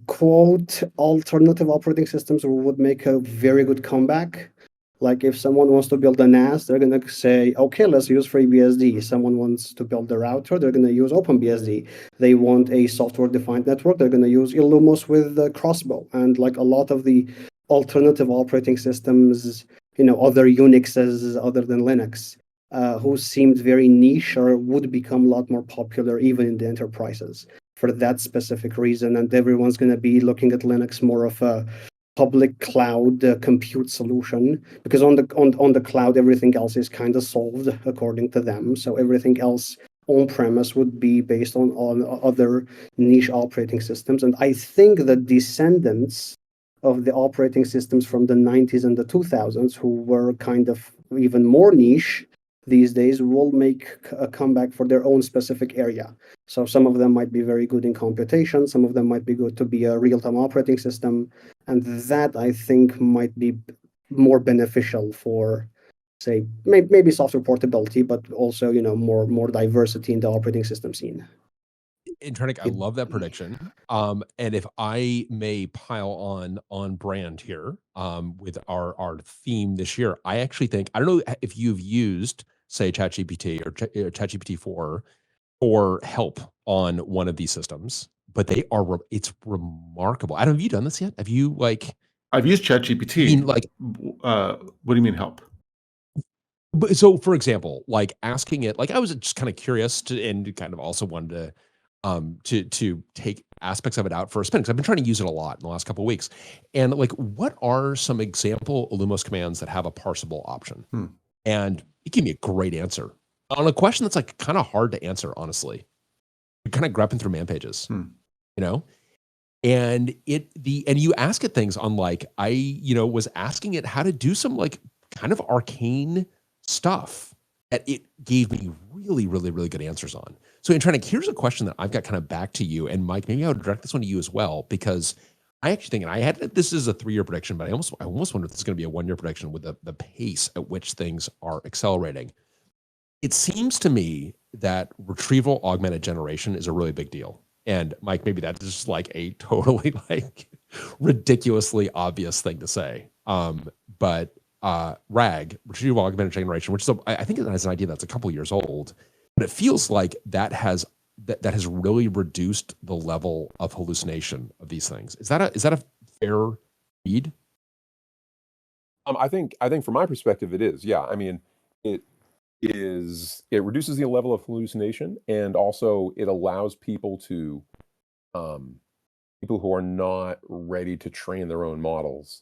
quote, alternative operating systems would make a very good comeback. Like if someone wants to build a NAS, they're going to say, okay, let's use FreeBSD. Someone wants to build a router, they're going to use OpenBSD. They want a software-defined network, they're going to use Illumos with Crossbow. And like a lot of the alternative operating systems, other Unixes other than Linux, who seemed very niche or would become a lot more popular even in the enterprises for that specific reason. And everyone's going to be looking at Linux more of a public cloud compute solution, because on the cloud everything else is kind of solved according to them. So everything else on premise would be based on other niche operating systems. And I think the descendants of the operating systems from the 90s and the 2000s, who were kind of even more niche these days, will make a comeback for their own specific area. So some of them might be very good in computation, some of them might be good to be a real-time operating system, and that I think might be more beneficial for, say, maybe software portability, but also more diversity in the operating system scene. Intrinig, I love that prediction. And if I may pile on brand here with our theme this year, I actually think, I don't know if you've used, say, ChatGPT or ChatGPT-4 for help on one of these systems, but it's remarkable. I don't know, have you done this yet? Have you I've used ChatGPT. What do you mean help? So for example, like asking it, like I was just kind of curious and kind of also wanted to take aspects of it out for a spin because I've been trying to use it a lot in the last couple of weeks. And like, what are some example Illumos commands that have a parsable option? And it gave me a great answer on a question that's like kind of hard to answer, honestly. You're kind of grepping through man pages, you know? And you ask it things on like, I was asking it how to do some like kind of arcane stuff that it gave me really, really, really good answers on. So in trying to, here's a question that I've got kind of back to you, and Mike, maybe I would direct this one to you as well, because I actually think, and I had, this is a 3-year prediction, but I almost wonder if this is going to be a 1-year prediction with the pace at which things are accelerating. It seems to me that retrieval augmented generation is a really big deal. And Mike, maybe that's just like a totally like ridiculously obvious thing to say. But RAG, retrieval augmented generation, which is I think it has an idea that's a couple years old, but it feels like that has really reduced the level of hallucination of these things. Is that a fair read? I think from my perspective, it is. Yeah, I mean, it reduces the level of hallucination, and also it allows people who are not ready to train their own models.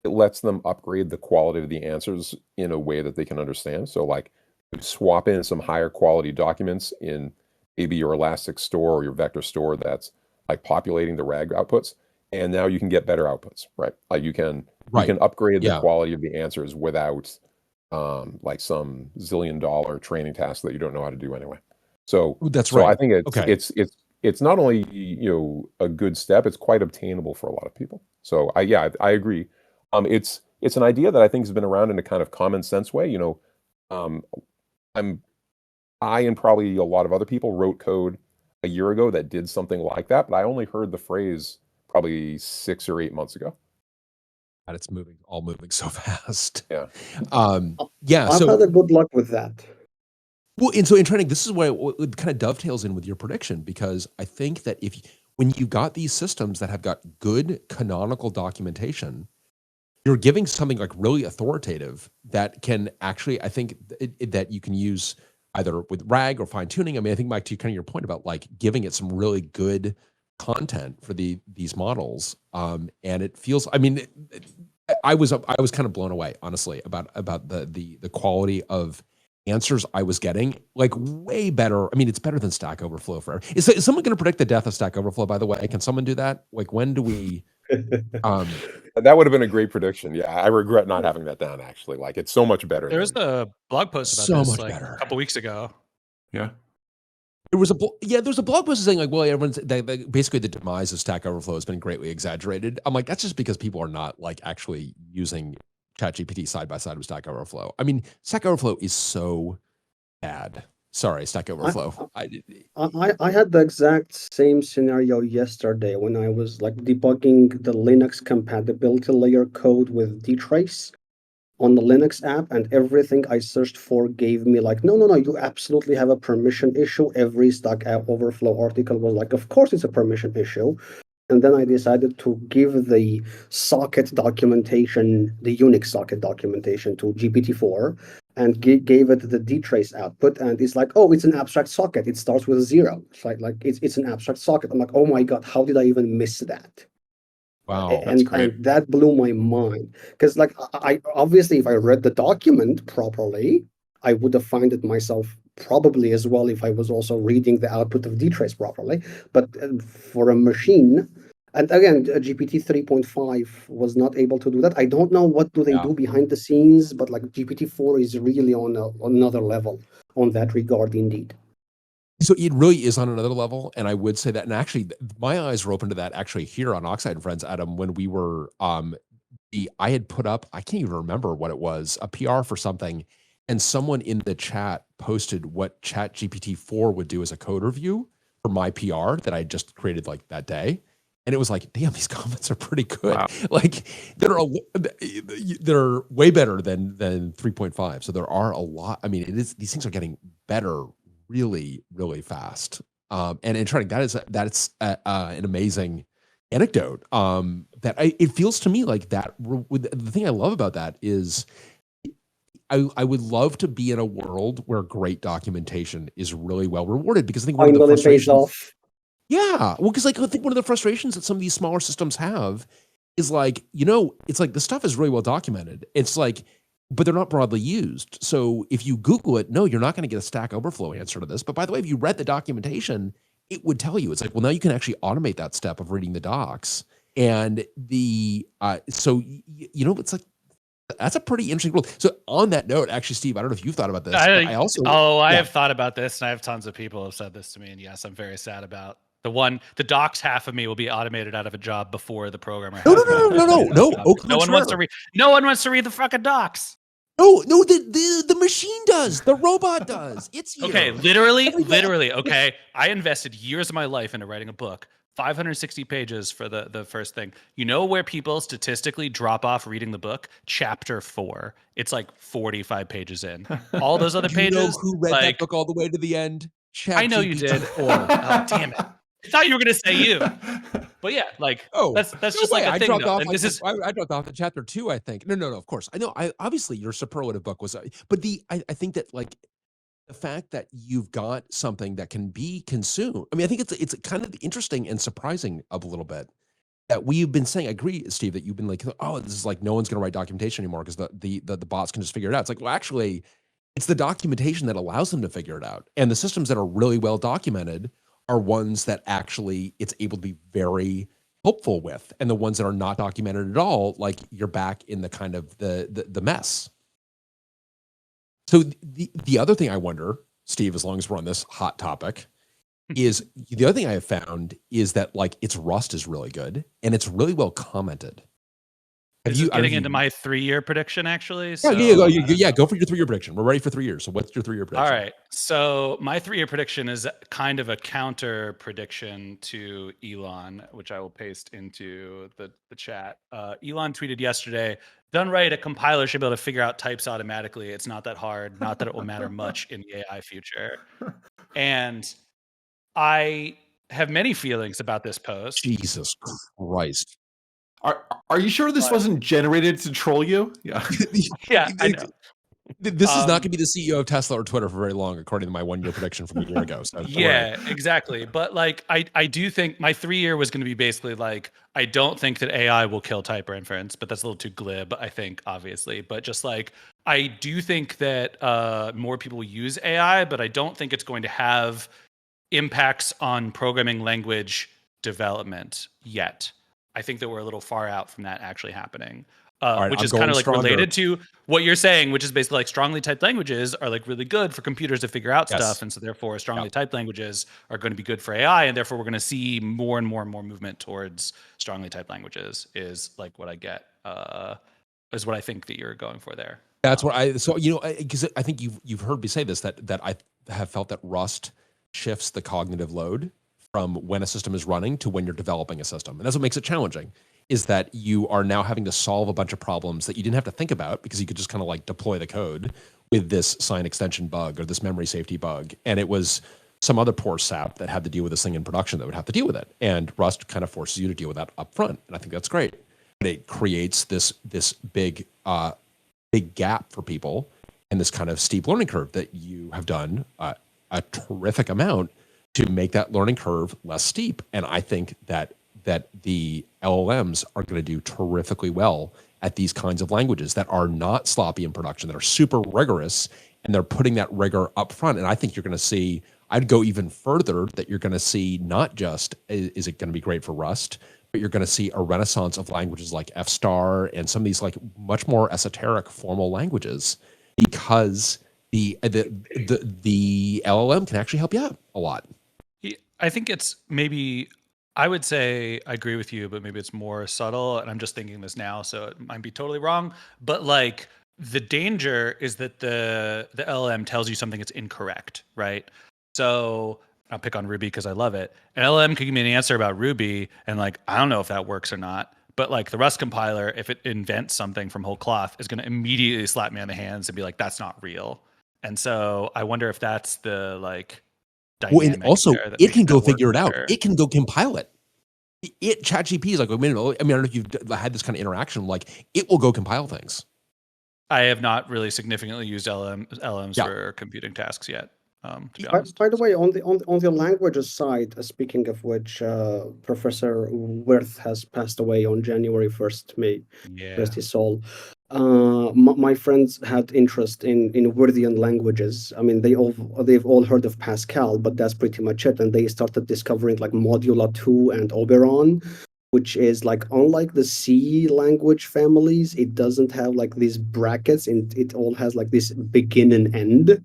It lets them upgrade the quality of the answers in a way that they can understand. So like swap in some higher quality documents in maybe your Elastic store or your vector store that's like populating the RAG outputs, and now you can get better outputs, right? Like you can upgrade the quality of the answers without like some $1 zillion training task that you don't know how to do anyway. So that's right. I think it's not only a good step, it's quite obtainable for a lot of people. So I agree. It's an idea that I think has been around in a kind of common sense way. I and probably a lot of other people wrote code a year ago that did something like that, but I only heard the phrase probably 6 or 8 months ago. And it's all moving so fast. Yeah. I've had a good luck with that. Well, and so in training, this is why it kind of dovetails in with your prediction, because I think that when you've got these systems that have got good canonical documentation, you're giving something like really authoritative that can actually, I think that you can use either with RAG or fine tuning. I mean, I think Mike, to kind of your point about like giving it some really good content for these models, and it feels. I mean, I was kind of blown away, honestly, about the quality of answers I was getting. Like way better. I mean, it's better than Stack Overflow forever. Is someone going to predict the death of Stack Overflow? By the way, can someone do that? Like when do we? That would have been a great prediction. Yeah, I regret not having that down. Actually, like it's so much better. There was a blog post about this like a couple weeks ago. Yeah. There was a blog post saying like, well, everyone's basically the demise of Stack Overflow has been greatly exaggerated. I'm like, that's just because people are not like actually using ChatGPT side by side with Stack Overflow. I mean, Stack Overflow is so bad. Sorry, Stack Overflow. I had the exact same scenario yesterday when I was like debugging the Linux compatibility layer code with dtrace on the Linux app, and everything I searched for gave me like, no, you absolutely have a permission issue. Every Stack Overflow article was like, of course it's a permission issue. And then I decided to give the socket documentation, the Unix socket documentation to GPT-4 and gave it the dtrace output. And it's like, oh, it's an abstract socket. It starts with a 0. It's like it's an abstract socket. I'm like, oh my God, how did I even miss that? Wow, that's great. And that blew my mind. Because like, I obviously, if I read the document properly, I would have found it myself probably as well if I was also reading the output of dtrace properly. But for a machine, and again, GPT 3.5 was not able to do that. I don't know what do they do behind the scenes, but like GPT-4 is really on another level on that regard, indeed. So it really is on another level, and I would say that. And actually, my eyes were open to that actually here on Oxide and Friends, Adam, when we were I had put up, I can't even remember what it was, a PR for something. And someone in the chat posted what ChatGPT-4 would do as a code review for my PR that I just created like that day. And it was like, damn, these comments are pretty good. Wow. Like they're way better than 3.5. So there are a lot. I mean, these things are getting better really, really fast. And in trying, that's an amazing anecdote. It feels to me like that. The thing I love about that is I would love to be in a world where great documentation is really well rewarded, because I think one of the frustrations, Yeah, well, because like I think one of the frustrations that some of these smaller systems have is like, it's like the stuff is really well documented. It's like, but they're not broadly used. So if you Google it, no, you're not going to get a Stack Overflow answer to this. But by the way, if you read the documentation, it would tell you. It's like, well, now you can actually automate that step of reading the docs. And so it's like that's a pretty interesting rule. So on that note, actually, Steve, I don't know if you've thought about this. I have thought about this, and I have tons of people who have said this to me. And yes, I'm very sad about the docs half of me will be automated out of a job before the programmer. No. No one wants to read. No one wants to read the fucking docs. No, the machine does. The robot does. It's here. Okay, literally. Okay, I invested years of my life into writing a book. 560 pages for the first thing. You know where people statistically drop off reading the book? Chapter 4. It's like 45 pages in. All those other pages. You know who read that book all the way to the end? I know you did. Oh, damn it. I thought you were going to say you. But yeah, that's just like a thing. I dropped off at chapter 2, I think. No, of course. I know. Obviously your superlative book was, but I think that like the fact that you've got something that can be consumed. I mean, I think it's kind of interesting and surprising a little bit that we've been saying. I agree, Steve, that you've been like, oh, this is like no one's going to write documentation anymore because the bots can just figure it out. It's like, well, actually, it's the documentation that allows them to figure it out, and the systems that are really well documented are ones that actually it's able to be very helpful with, and the ones that are not documented at all, like you're back in the kind of the mess. So the other thing I wonder, Steve, as long as we're on this hot topic, is the other thing I have found is that like its Rust is really good and it's really well commented. Getting into my 3-year prediction, actually. So, yeah, go for your 3-year prediction. We're ready for 3 years. So what's your 3-year prediction? All right. So my 3-year prediction is kind of a counter prediction to Elon, which I will paste into the chat. Elon tweeted yesterday, done right, a compiler should be able to figure out types automatically. It's not that hard. Not that it will matter much in the AI future. And I have many feelings about this post. Jesus Christ. Are you sure this wasn't generated to troll you? Yeah. Yeah, I know. This is not going to be the CEO of Tesla or Twitter for very long, according to my 1-year prediction from a year ago. So yeah, exactly. But like, I do think my 3-year was going to be basically like, I don't think that AI will kill type inference, but that's a little too glib, I think, obviously. But just like, I do think that more people will use AI, but I don't think it's going to have impacts on programming language development yet. I think that we're a little far out from that actually happening, which is kind of like related to what you're saying, which is basically like strongly typed languages are like really good for computers to figure out stuff. And so therefore strongly typed languages are going to be good for AI. And therefore we're going to see more and more and more movement towards strongly typed languages is like what I get, is what I think that you're going for there. That's what because I think you've heard me say this, that I have felt that Rust shifts the cognitive load from when a system is running to when you're developing a system. And that's what makes it challenging, is that you are now having to solve a bunch of problems that you didn't have to think about because you could just kind of like deploy the code with this sign extension bug or this memory safety bug. And it was some other poor sap that had to deal with this thing in production that would have to deal with it. And Rust kind of forces you to deal with that up front. And I think that's great. But it creates this big gap for people and this kind of steep learning curve that you have done a terrific amount to make that learning curve less steep. And I think that the LLMs are going to do terrifically well at these kinds of languages that are not sloppy in production, that are super rigorous, and they're putting that rigor up front. And I think you're going to see, I'd go even further, that you're going to see not just, is it going to be great for Rust, but you're going to see a renaissance of languages like F-star and some of these like much more esoteric formal languages, because the LLM can actually help you out a lot. I think it's maybe, I would say I agree with you, but maybe it's more subtle. And I'm just thinking this now, so it might be totally wrong. But like the danger is that the LLM tells you something that's incorrect, right? So I'll pick on Ruby because I love it. An LLM could give me an answer about Ruby, and like, I don't know if that works or not. But like the Rust compiler, if it invents something from whole cloth, is going to immediately slap me on the hands and be like, that's not real. And so I wonder if that's the like, well, and also it can go figure it out. It can go compile it. ChatGPT is like, I mean, I don't know if you've had this kind of interaction. Like, it will go compile things. I have not really significantly used LLMs for computing tasks yet. To be honest. By the way, on the languages side, speaking of which, Professor Wirth has passed away on January 1st. May rest his soul. My friends had interest in Wirthian languages. I mean, they've all heard of Pascal, but that's pretty much it. And they started discovering like Modula 2 and Oberon, which is like, unlike the C language families, it doesn't have like these brackets, and it all has like this begin and end.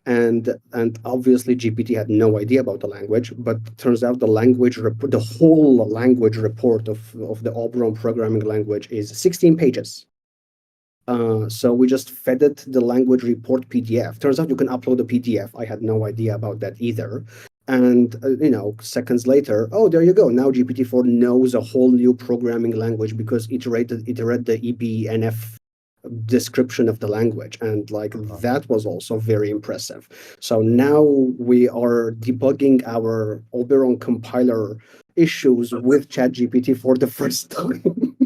And obviously GPT had no idea about the language, but turns out the whole language report of the Oberon programming language is 16 pages. So we just fed it the language report PDF. Turns out you can upload a PDF. I had no idea about that either. And seconds later, oh, there you go. Now GPT-4 knows a whole new programming language because it read the EBNF description of the language, and like that was also very impressive. So now we are debugging our Oberon compiler issues with ChatGPT for the first time.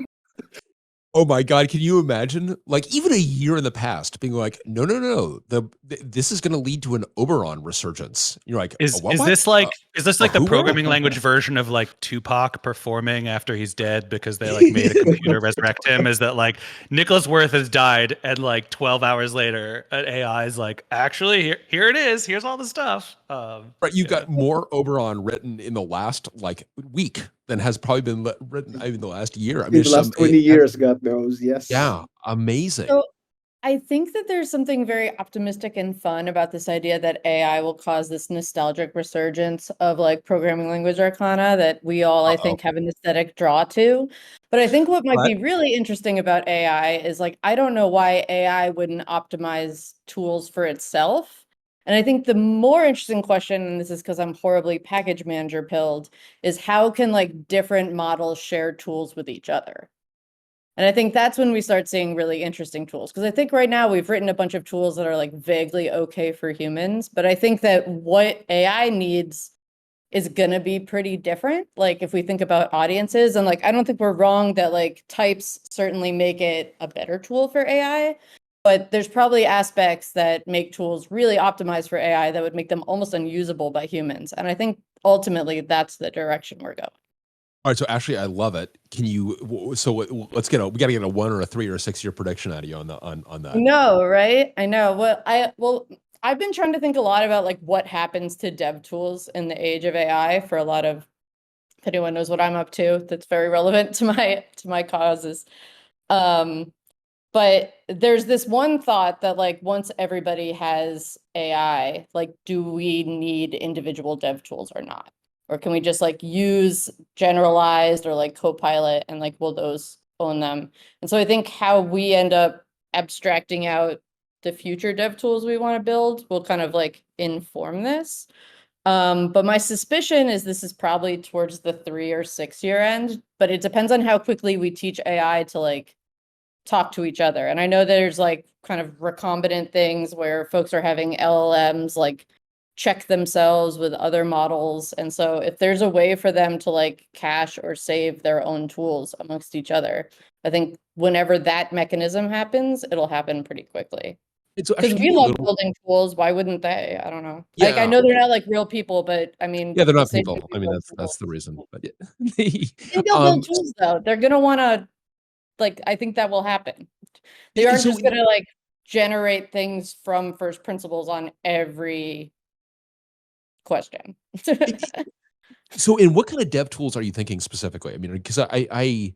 Oh my God, can you imagine, like, even a year in the past being like, no, this is going to lead to an Oberon resurgence. You're like, is this like the programming language version of like Tupac performing after he's dead because they like made a computer resurrect him? Is that like Nicholas Wirth has died and like 12 hours later an AI is like, actually here it is, here's all the stuff. Right, you've got more Oberon written in the last like week than has probably been written in the last year. I mean, in the last 20 years, God knows. Yes. Yeah, amazing. So I think that there's something very optimistic and fun about this idea that AI will cause this nostalgic resurgence of like programming language arcana that we all, I think, have an aesthetic draw to. But I think what might be really interesting about AI is like, I don't know why AI wouldn't optimize tools for itself. And I think the more interesting question, and this is because I'm horribly package manager pilled, is how can like different models share tools with each other? And I think that's when we start seeing really interesting tools. Because I think right now we've written a bunch of tools that are like vaguely okay for humans. But I think that what AI needs is going to be pretty different. Like if we think about audiences, and like, I don't think we're wrong that like types certainly make it a better tool for AI. But there's probably aspects that make tools really optimized for AI that would make them almost unusable by humans. And I think ultimately that's the direction we're going. All right, so Ashley, I love it. Can you? So we got to get a 1 or a 3 or a 6 year prediction out of you on that. No, right? I know. Well, I've been trying to think a lot about like what happens to dev tools in the age of AI for a lot of. If anyone knows what I'm up to, that's very relevant to my causes. But there's this one thought that like once everybody has AI, like do we need individual dev tools or not? Or can we just like use generalized or like Copilot and like will those own them? And so I think how we end up abstracting out the future dev tools we want to build will kind of like inform this. But my suspicion is this is probably towards the 3 or 6 year end, but it depends on how quickly we teach AI to like talk to each other. And I know there's like kind of recombinant things where folks are having LLMs like check themselves with other models. And so if there's a way for them to like cache or save their own tools amongst each other, I think whenever that mechanism happens, it'll happen pretty quickly. Because we love building tools, why wouldn't they? I don't know. Yeah. Like I know they're not like real people, but I mean, yeah, they're not people. I mean, that's the reason. But yeah. They'll build tools though. They're gonna want to. Like, I think that will happen. They aren't just going to like generate things from first principles on every question. So in what kind of dev tools are you thinking specifically? I mean, because I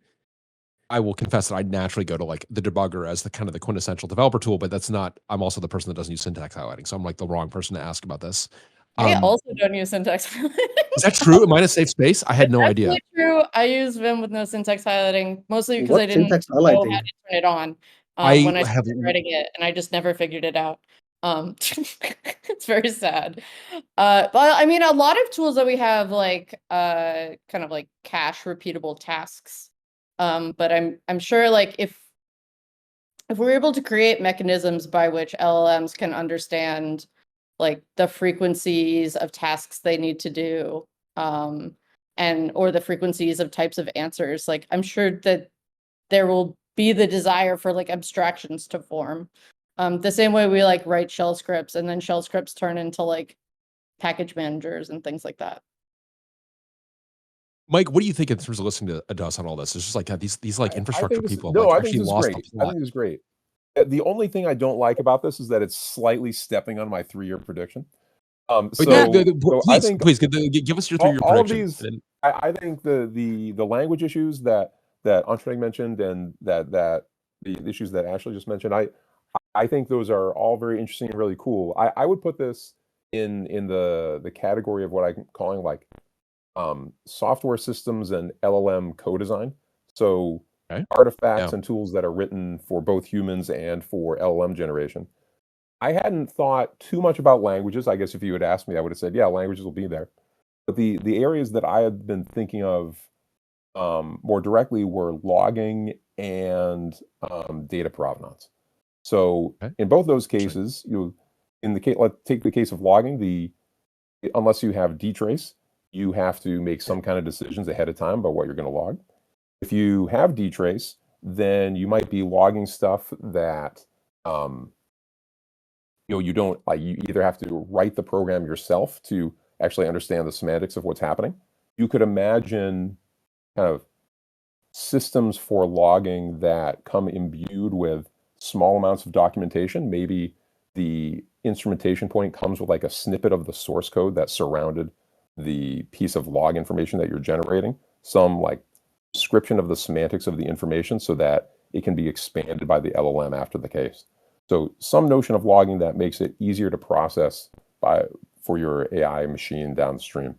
will confess that I naturally go to like the debugger as the kind of the quintessential developer tool, but that's not, I'm also the person that doesn't use syntax highlighting. So I'm like the wrong person to ask about this. I also don't use syntax highlighting. Is that true? Am I in a safe space? I had no idea. That's true. I use Vim with no syntax highlighting, mostly because I didn't know how to turn it on when I started writing it, and I just never figured it out. It's very sad. But I mean, a lot of tools that we have like kind of like cache repeatable tasks. But I'm sure like if we're able to create mechanisms by which LLMs can understand like the frequencies of tasks they need to do, or the frequencies of types of answers, like I'm sure that there will be the desire for like abstractions to form. The same way we like write shell scripts, and then shell scripts turn into like package managers and things like that. Mike, what do you think in terms of listening to us on all this? It's just like these like infrastructure people no, like I think actually this is lost great. the plot. I think this is great. The only thing I don't like about this is that it's slightly stepping on my 3-year prediction. Please, I think please give us your 3-year all prediction. Of these, I think the language issues that Anshul mentioned and that the issues that Ashley just mentioned, I think those are all very interesting and really cool. I would put this in the category of what I'm calling like software systems and LLM co-design. So artifacts and tools that are written for both humans and for LLM generation. I hadn't thought too much about languages. I guess if you had asked me, I would have said, yeah, languages will be there. But the areas that I had been thinking of more directly were logging and data provenance. So in both those cases, let's take the case of logging. Unless you have dtrace, you have to make some kind of decisions ahead of time about what you're going to log. If you have dtrace, then you might be logging stuff that you don't like. You either have to write the program yourself to actually understand the semantics of what's happening. You could imagine kind of systems for logging that come imbued with small amounts of documentation. Maybe the instrumentation point comes with like a snippet of the source code that surrounded the piece of log information that you're generating, some like description of the semantics of the information so that it can be expanded by the LLM after the case. So some notion of logging that makes it easier to process for your AI machine downstream.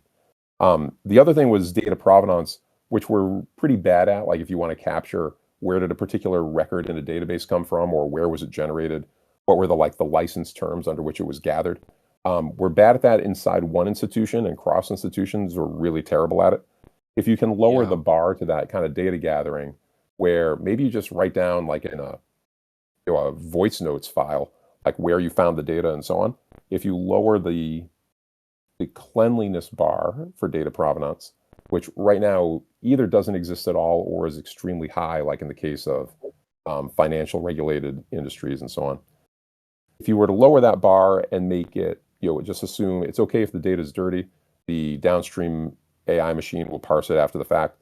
The other thing was data provenance, which we're pretty bad at. Like if you want to capture where did a particular record in a database come from, or where was it generated, what were the license terms under which it was gathered. We're bad at that inside one institution, and cross institutions are really terrible at it. If you can lower the bar to that kind of data gathering, where maybe you just write down like in a voice notes file, like where you found the data and so on. If you lower the cleanliness bar for data provenance, which right now either doesn't exist at all or is extremely high, like in the case of financial regulated industries and so on. If you were to lower that bar and make it, just assume it's okay if the data is dirty, the downstream AI machine will parse it after the fact,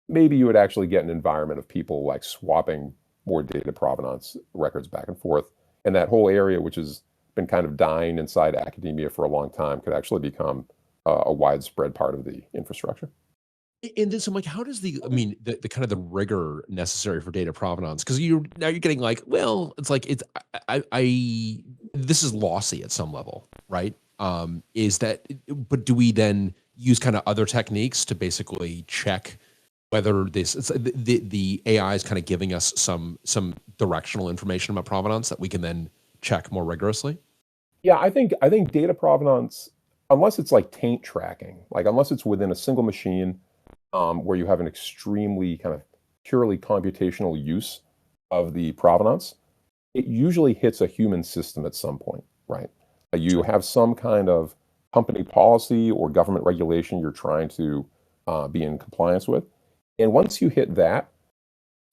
maybe you would actually get an environment of people like swapping more data provenance records back and forth. And that whole area, which has been kind of dying inside academia for a long time, could actually become a widespread part of the infrastructure. And then, so Mike, how does the kind of the rigor necessary for data provenance? Because you're getting like, well, it's like this is lossy at some level, right? But do we then use kind of other techniques to basically check whether the AI is kind of giving us some directional information about provenance that we can then check more rigorously? Yeah, I think data provenance, unless it's like taint tracking, like unless it's within a single machine, where you have an extremely kind of purely computational use of the provenance, it usually hits a human system at some point, right? You have some kind of company policy or government regulation you're trying to be in compliance with. And once you hit that,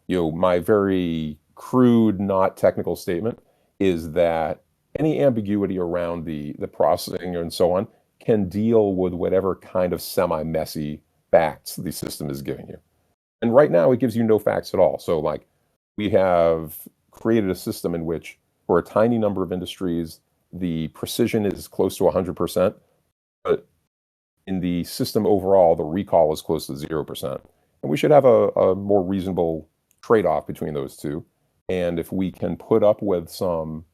my very crude, not technical statement is that any ambiguity around the processing and so on can deal with whatever kind of semi-messy facts the system is giving you. And right now it gives you no facts at all. So like we have created a system in which for a tiny number of industries, the precision is close to 100%, but in the system overall, the recall is close to 0%. And we should have a more reasonable trade-off between those two. And if we can put up with some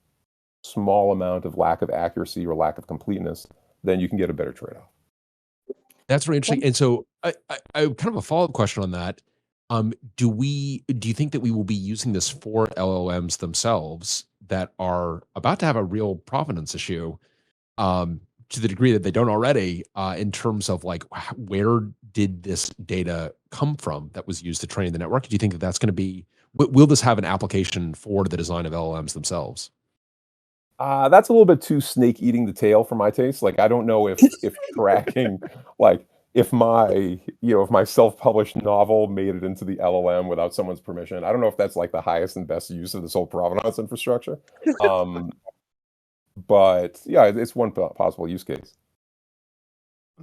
small amount of lack of accuracy or lack of completeness, then you can get a better trade-off. That's really interesting. And so I kind of a follow-up question on that. Do you think that we will be using this for LLMs themselves that are about to have a real provenance issue, to the degree that they don't already, in terms of like, where did this data come from that was used to train the network? Do you think that that's going to be, will this have an application for the design of LLMs themselves? That's a little bit too snake eating the tail for my taste. Like, I don't know if tracking, like, if my self-published novel made it into the LLM without someone's permission. I don't know if that's like the highest and best use of this whole provenance infrastructure. But yeah, it's one possible use case.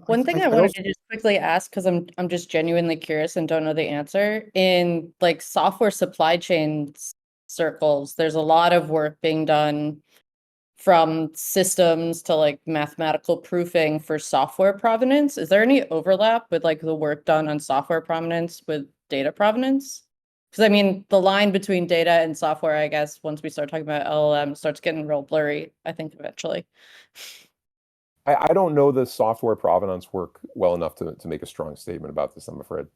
One thing I wanted to just quickly ask, because I'm just genuinely curious and don't know the answer. In like software supply chain circles, there's a lot of work being done from systems to like mathematical proofing for software provenance. Is there any overlap with like the work done on software provenance with data provenance? Because I mean, the line between data and software, I guess, once we start talking about LLM, starts getting real blurry, I think, eventually. I don't know the software provenance work well enough to make a strong statement about this, I'm afraid.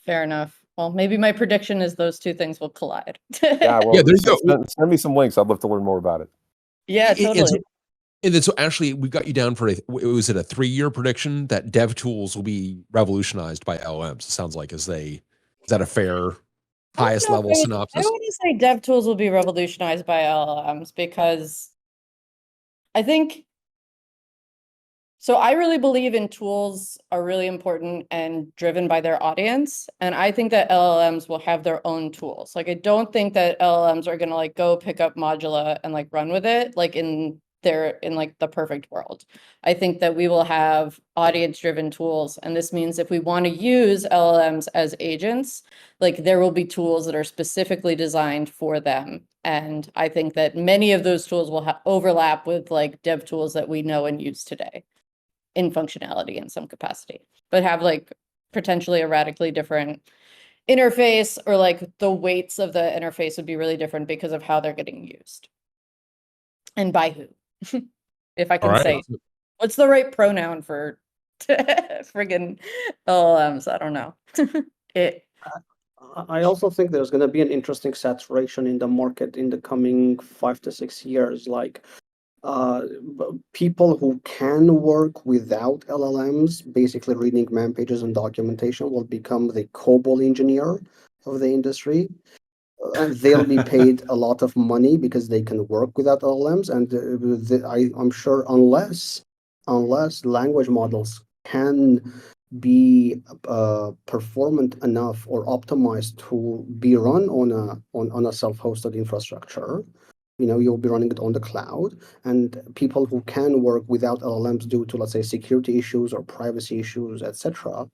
Fair enough. Well, maybe my prediction is those two things will collide. Yeah, well, yeah, there you go. Send me some links. I'd love to learn more about it. Yeah, totally. And then, so Ashley, we've got you down for was it a 3-year prediction that dev tools will be revolutionized by LLMs? It sounds like is that a fair highest level synopsis? I wouldn't say dev tools will be revolutionized by LLMs because I think. So I really believe in tools are really important and driven by their audience. And I think that LLMs will have their own tools. Like, I don't think that LLMs are going to like go pick up Modula and like run with it, like in like the perfect world. I think that we will have audience driven tools. And this means if we want to use LLMs as agents, like there will be tools that are specifically designed for them. And I think that many of those tools will overlap with like dev tools that we know and use today in functionality in some capacity, but have like potentially a radically different interface, or like the weights of the interface would be really different because of how they're getting used and by who. If I can say, what's the right pronoun for friggin' LLMs? I don't know. I also think there's going to be an interesting saturation in the market in the coming 5 to 6 years. Like, people who can work without LLMs, basically reading man pages and documentation, will become the COBOL engineer of the industry. And they'll be paid a lot of money because they can work without LLMs. And I'm sure unless language models can be performant enough or optimized to be run on a self-hosted infrastructure, you'll be running it on the cloud, and people who can work without LLMs due to, let's say, security issues or privacy issues, etc.,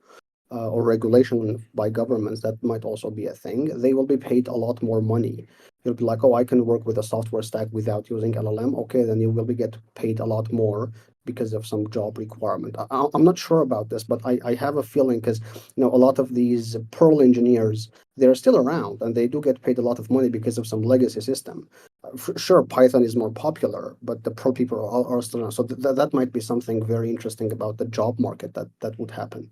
or regulation by governments, that might also be a thing. They will be paid a lot more money. You'll be like, oh, I can work with a software stack without using LLM. Okay, then you will be get paid a lot more because of some job requirement. I'm not sure about this, but I have a feeling, because a lot of these Perl engineers, they're still around and they do get paid a lot of money because of some legacy system. Sure, Python is more popular, but the Perl people are still around. So that might be something very interesting about the job market that would happen.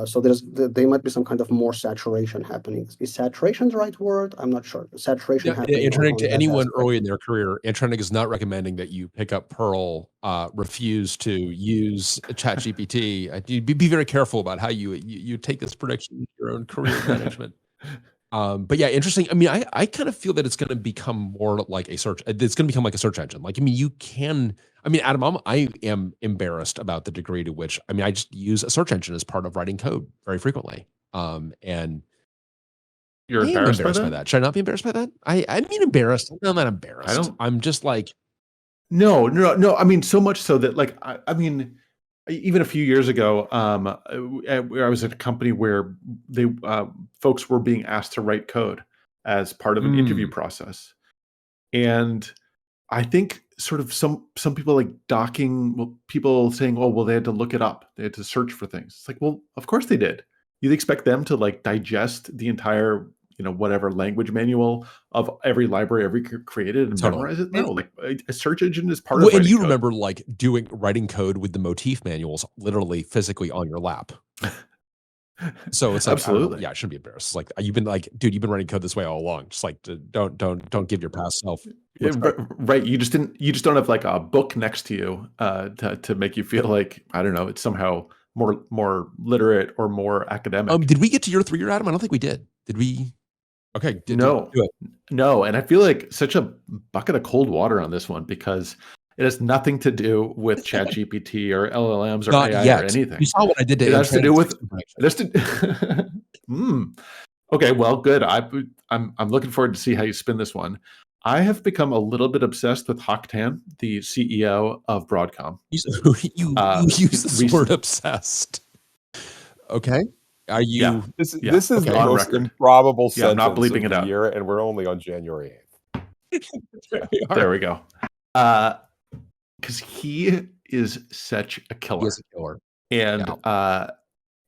So there might be some kind of more saturation happening. Is saturation the right word? I'm not sure. Saturation happening. Antranik, to anyone early in their career, Antranik is not recommending that you pick up Perl, refuse to use ChatGPT. You'd be very careful about how you take this prediction in your own career management. But yeah, interesting. I mean, I kind of feel that it's going to become more like a search. It's going to become like a search engine. Like, I mean, Adam, I am embarrassed about the degree to which, I just use a search engine as part of writing code very frequently. And you're embarrassed by that? Should I not be embarrassed by that? I mean, embarrassed. No, I'm not embarrassed. I'm just like, no. I mean, so much so that, like, I mean, even a few years ago, I was at a company where they folks were being asked to write code as part of an interview process, and I think sort of some people like docking, people saying, oh, well, they had to look it up, they had to search for things. It's like, well, of course they did. You'd expect them to like digest the entire whatever language manual of every library ever created and memorize it? No, like a search engine is part of. And you remember like writing code with the motif manuals literally physically on your lap. So it's like, absolutely, yeah, I shouldn't be embarrassed. It's like, you've been like, dude, you've been writing code this way all along. Just like, don't give your past self. Yeah, right. You just don't have like a book next to you to make you feel like, I don't know, it's somehow more literate or more academic. Did we get to your 3-year, Adam? I don't think we did. Did we? Okay. No. And I feel like such a bucket of cold water on this one, because It has nothing to do with ChatGPT or LLMs or Not AI yet. or anything. You saw what I did to it has to do with prediction. Okay, well, good. I'm looking forward to see how you spin this one. I have become a little bit obsessed with Hock Tan, the CEO of Broadcom. You use this word obsessed. Okay. Are you? This is okay, the most improbable sentence I'm not bleeping of the year, and we're only on January 8th. There we go. Because he is such a killer. He is a killer.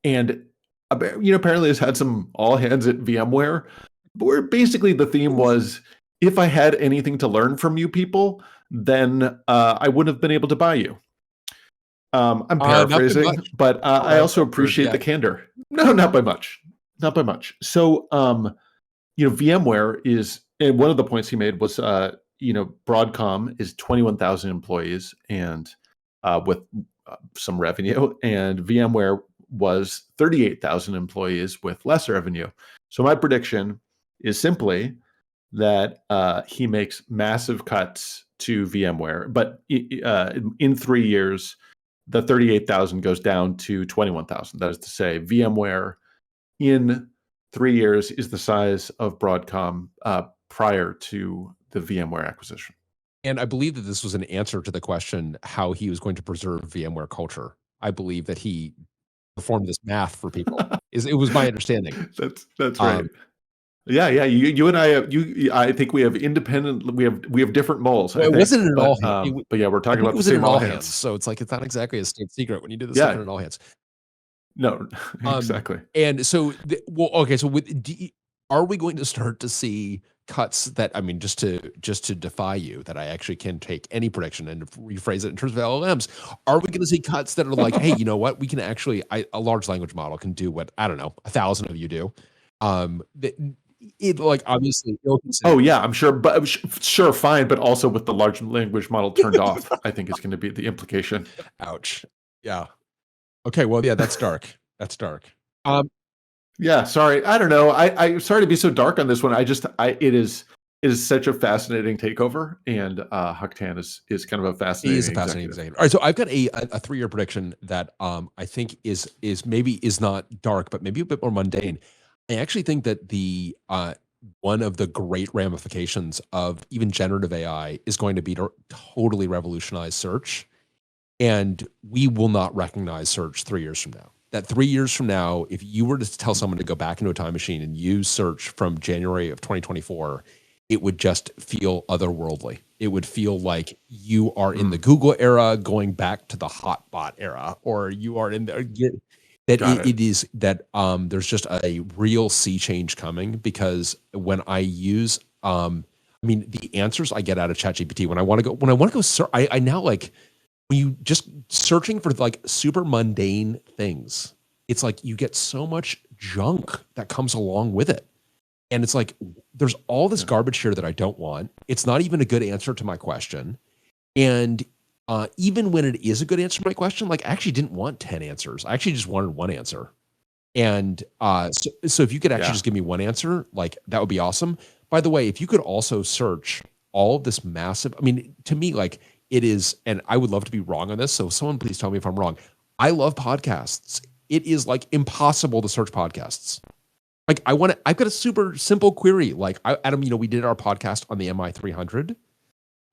And apparently has had some all hands at VMware, where basically the theme was, if I had anything to learn from you people, then I wouldn't have been able to buy you. I'm paraphrasing, but I also appreciate the candor. No, not by much. Not by much. So, VMware is, and one of the points he made was, Broadcom is 21,000 employees and with some revenue, and VMware was 38,000 employees with less revenue. So my prediction is simply that he makes massive cuts to VMware, but in 3 years, the 38,000 goes down to 21,000. That is to say, VMware in 3 years is the size of Broadcom prior to the VMware acquisition. And I believe that this was an answer to the question how he was going to preserve VMware culture. I believe that he performed this math for people. It was my understanding. That's right. Yeah. You and I, I think we have independent. We have different moles. Well, it wasn't an all hands, but yeah, we're talking about the same all hands. So it's like it's not exactly a state secret when you do this stuff in an all hands. No, exactly. And so, okay. So, are we going to start to see cuts that, I mean, just to defy you, that I actually can take any prediction and rephrase it in terms of LLMs? Are we going to see cuts that are like, hey, you know what? We can actually, a large language model can do what, I don't know, 1,000 of you do. It like obviously. Oh yeah, I'm sure, but sure, fine, but also with the large language model turned off, I think is going to be the implication. Ouch. Yeah. Okay. Well, yeah, that's dark. That's dark. Yeah. Sorry. I don't know. I'm sorry to be so dark on this one. It is such a fascinating takeover, and Hock Tan is kind of a fascinating. He is a fascinating executive. All right. So I've got a 3-year prediction that I think is not dark, but maybe a bit more mundane. I actually think that the one of the great ramifications of even generative AI is going to be to totally revolutionize search, and we will not recognize search 3 years from now. That 3 years from now, if you were to tell someone to go back into a time machine and use search from January of 2024, it would just feel otherworldly. It would feel like you are in the Google era going back to the hotbot era, or you are in there. It is that there's just a real sea change coming, because when I use, the answers I get out of ChatGPT when I want to go search, I now like when you just searching for like super mundane things, it's like you get so much junk that comes along with it. And it's like, there's all this garbage here that I don't want. It's not even a good answer to my question. And even when it is a good answer to my question, like I actually didn't want 10 answers. I actually just wanted one answer. And so if you could actually just give me one answer, like that would be awesome. By the way, if you could also search all of this massive, to me, like it is, and I would love to be wrong on this, so someone please tell me if I'm wrong. I love podcasts. It is like impossible to search podcasts. Like I've got a super simple query. Like Adam, we did our podcast on the MI300.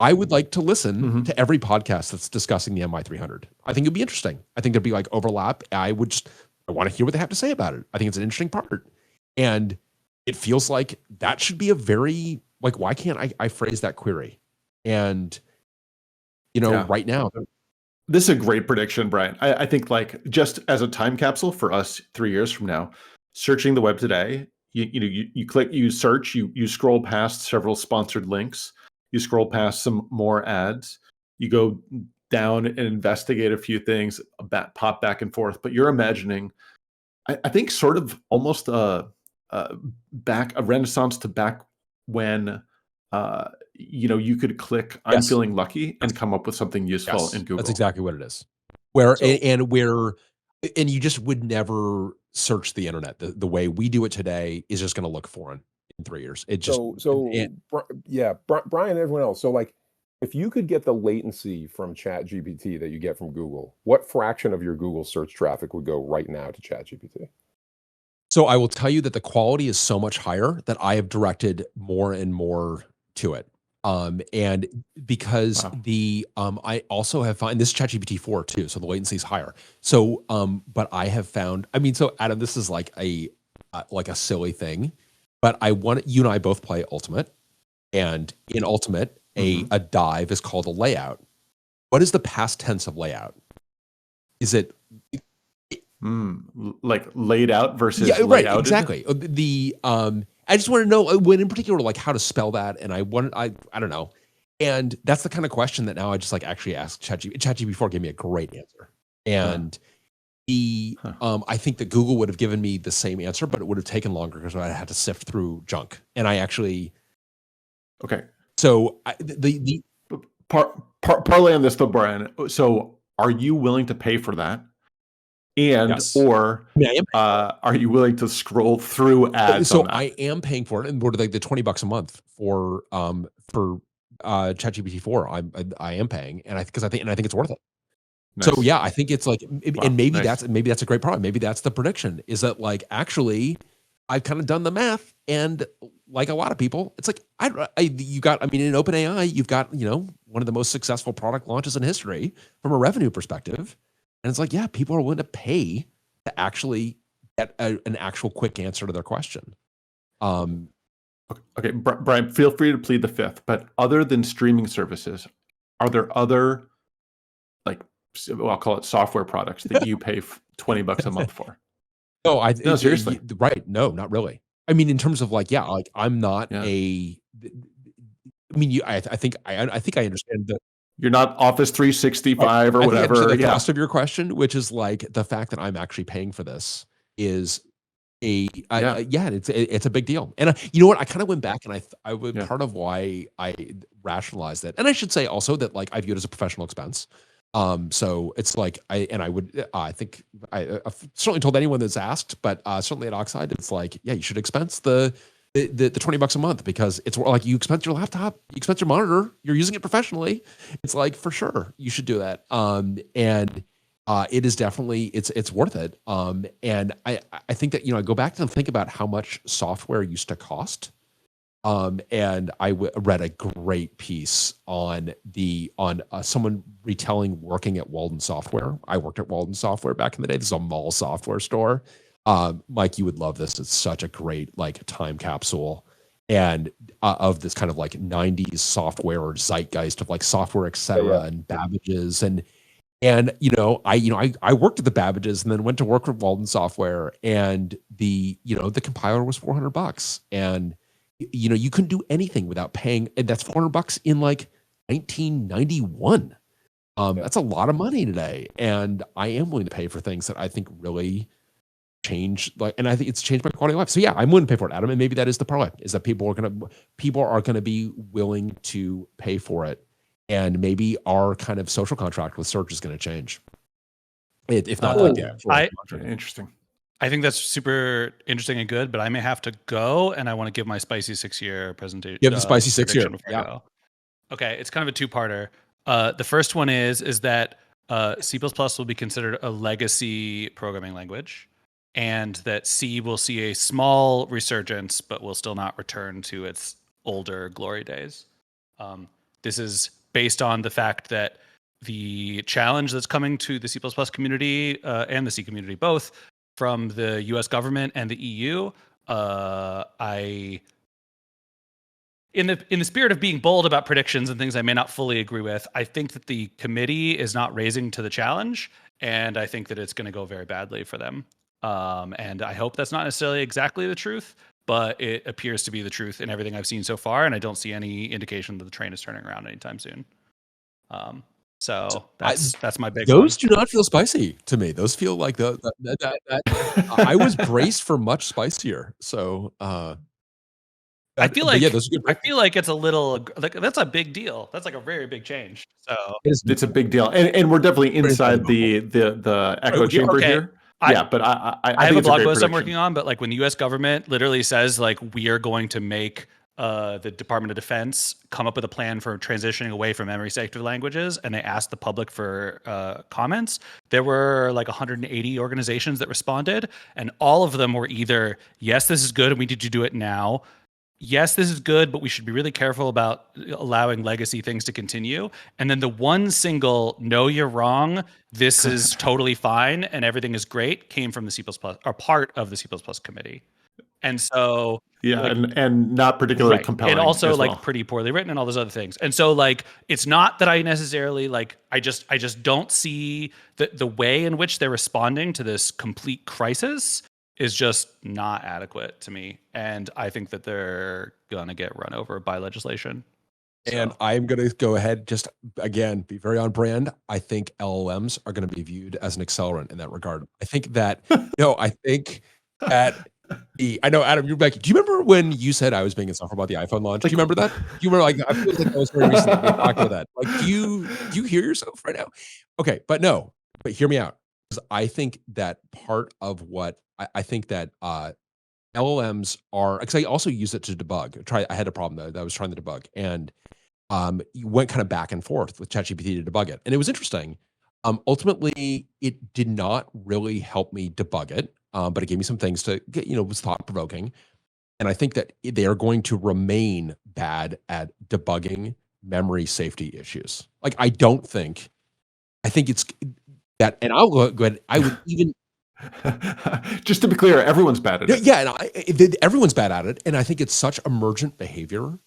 I would like to listen to every podcast that's discussing the MI300. I think it'd be interesting. I think there'd be like overlap. I want to hear what they have to say about it. I think it's an interesting part. And it feels like that should be a very, like, why can't I phrase that query? And, right now. This is a great prediction, Brian. I think like just as a time capsule for us 3 years from now, searching the web today, you click, you search, you scroll past several sponsored links, you scroll past some more ads, you go down and investigate a few things, pop back and forth. But you're imagining, I think, sort of almost a renaissance to back when you could click "I'm feeling lucky" and come up with something useful in Google. That's exactly what it is. And you just would never search the internet the way we do it today is just going to look foreign in 3 years. It just Brian and everyone else. So like If you could get the latency from ChatGPT that you get from Google, what fraction of your Google search traffic would go right now to ChatGPT? So I will tell you that the quality is so much higher that I have directed more and more to it. And because I also have found, this is ChatGPT 4 too, so the latency is higher. So, but I have found, I mean, so Adam, this is like a silly thing, but you and I both play Ultimate, and in Ultimate, a dive is called a layout. What is the past tense of layout? Is it like laid out versus laid out? Exactly. I just want to know when in particular, like how to spell that. And I don't know. And that's the kind of question that now I just like actually ask ChatGPT. ChatGPT gave me a great answer. And I think that Google would have given me the same answer, but it would have taken longer because I had to sift through junk. And I actually. Okay. So parlay on this though, Brian. So are you willing to pay for that? And yes. Or are you willing to scroll through ads? So I am paying for it, and we're like the $20 a month for ChatGPT 4. I am paying, and I think it's worth it. Nice. So yeah, I think it's like, and maybe that's a great problem. Maybe that's the prediction, is that like actually I've kind of done the math, and like a lot of people, it's like in OpenAI, you've got one of the most successful product launches in history from a revenue perspective. And it's like, yeah, people are willing to pay to actually get an actual quick answer to their question. Okay, Brian, feel free to plead the fifth. But other than streaming services, are there other, I'll call it software products that you pay $20 a month for? No, seriously. Right? No, not really. I mean, in terms of I'm not I think I understand that. You're not Office 365 or whatever. The cost of your question, which is like the fact that I'm actually paying for this, is it's a big deal. And you know what? I kind of went back and I would part of why I rationalized it. And I should say also that I view it as a professional expense. So it's like I think I've certainly told anyone that's asked, but certainly at Oxide, it's like, yeah, you should expense the $20 a month, because it's like you expense your laptop, you expense your monitor, you're using it professionally. It's like, for sure, you should do that. And it is definitely, it's worth it. And I think that, I go back and think about how much software used to cost. And I read a great piece on someone retelling working at Walden Software. I worked at Walden Software back in the day. This is a mall software store. Mike, you would love this. It's such a great time capsule, and of this kind of 90s software zeitgeist of software, etc. And Babbage's and I worked at the Babbage's and then went to work with Walden Software, and the compiler was $400, and you couldn't do anything without paying, and that's $400 in 1991. That's a lot of money today, and I am willing to pay for things that I think really change, and I think it's changed my quality of life. So yeah, I'm willing to pay for it, Adam, and maybe that is the parlay, is that people are going to be willing to pay for it, and maybe our kind of social contract with search is going to change. If not, interesting. I think that's super interesting and good, but I may have to go, and I want to give my spicy 6-year presentation. You have the spicy 6-year. Yeah. Okay, it's kind of a two-parter. The first one is that C++ will be considered a legacy programming language, and that C will see a small resurgence, but will still not return to its older glory days. This is based on the fact that the challenge that's coming to the C++ community and the C community both from the US government and the EU, in the spirit of being bold about predictions and things I may not fully agree with, I think that the committee is not raising to the challenge, and I think that it's going to go very badly for them. And I hope that's not necessarily exactly the truth, but it appears to be the truth in everything I've seen so far, and I don't see any indication that the train is turning around anytime soon. So that's my big. Those do not feel spicy to me. Those feel like that I was braced for much spicier. So I feel like it's a little that's a big deal. That's a very big change. So it's a big deal, and we're definitely inside the echo chamber here. But I have a blog post I'm working on. But when the U.S. government literally says we are going to make the Department of Defense come up with a plan for transitioning away from memory safety languages, and they asked the public for comments. There were like 180 organizations that responded, and all of them were either, yes, this is good and we need to do it now. Yes, this is good, but we should be really careful about allowing legacy things to continue. And then the one single, no, you're wrong, this is totally fine and everything is great, came from the C++, or part of the C++ committee. And so yeah, like, and not particularly compelling. And also like well. pretty poorly written and all those other things. And so like it's not that I necessarily like I just don't see the way in which they're responding to this complete crisis is just not adequate to me. And I think that they're gonna get run over by legislation. And I'm going to go ahead, just again, be very on brand. I think LLMs are going to be viewed as an accelerant in that regard. I think that, I think that I know, Adam, you're back. Do you remember when you said I was being insufferable about the iPhone launch? Do you remember that? Do you remember, like, I feel like that was very recently we talked about that. Like, do you hear yourself right now? Okay, but hear me out. Because I think that part of what I think that LLMs are, because I also use it to debug. I had a problem that I was trying to debug, and you went kind of back and forth with ChatGPT to debug it, and it was interesting. Ultimately, it did not really help me debug it, but it gave me some things to get. It was thought provoking, and I think that they are going to remain bad at debugging memory safety issues. Like, I think it's that, and I'll go ahead. I would even. Just to be clear, everyone's bad at it. Yeah, and everyone's bad at it, and I think it's such emergent behavior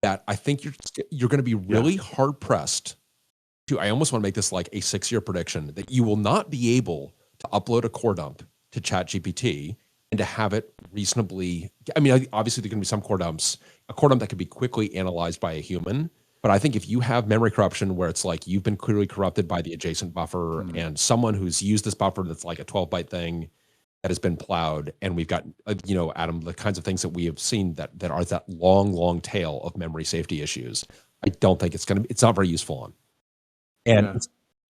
that I think you're going to be really hard pressed to. I almost want to make this like a 6-year prediction that you will not be able to upload a core dump to ChatGPT and to have it reasonably. I mean, obviously there are going to be some core dumps, a core dump that could be quickly analyzed by a human. But I think if you have memory corruption where it's like you've been clearly corrupted by the adjacent buffer and someone who's used this buffer that's like a 12-byte thing that has been plowed, and we've got, Adam, the kinds of things that we have seen that are that long tail of memory safety issues, I don't think it's not very useful on. And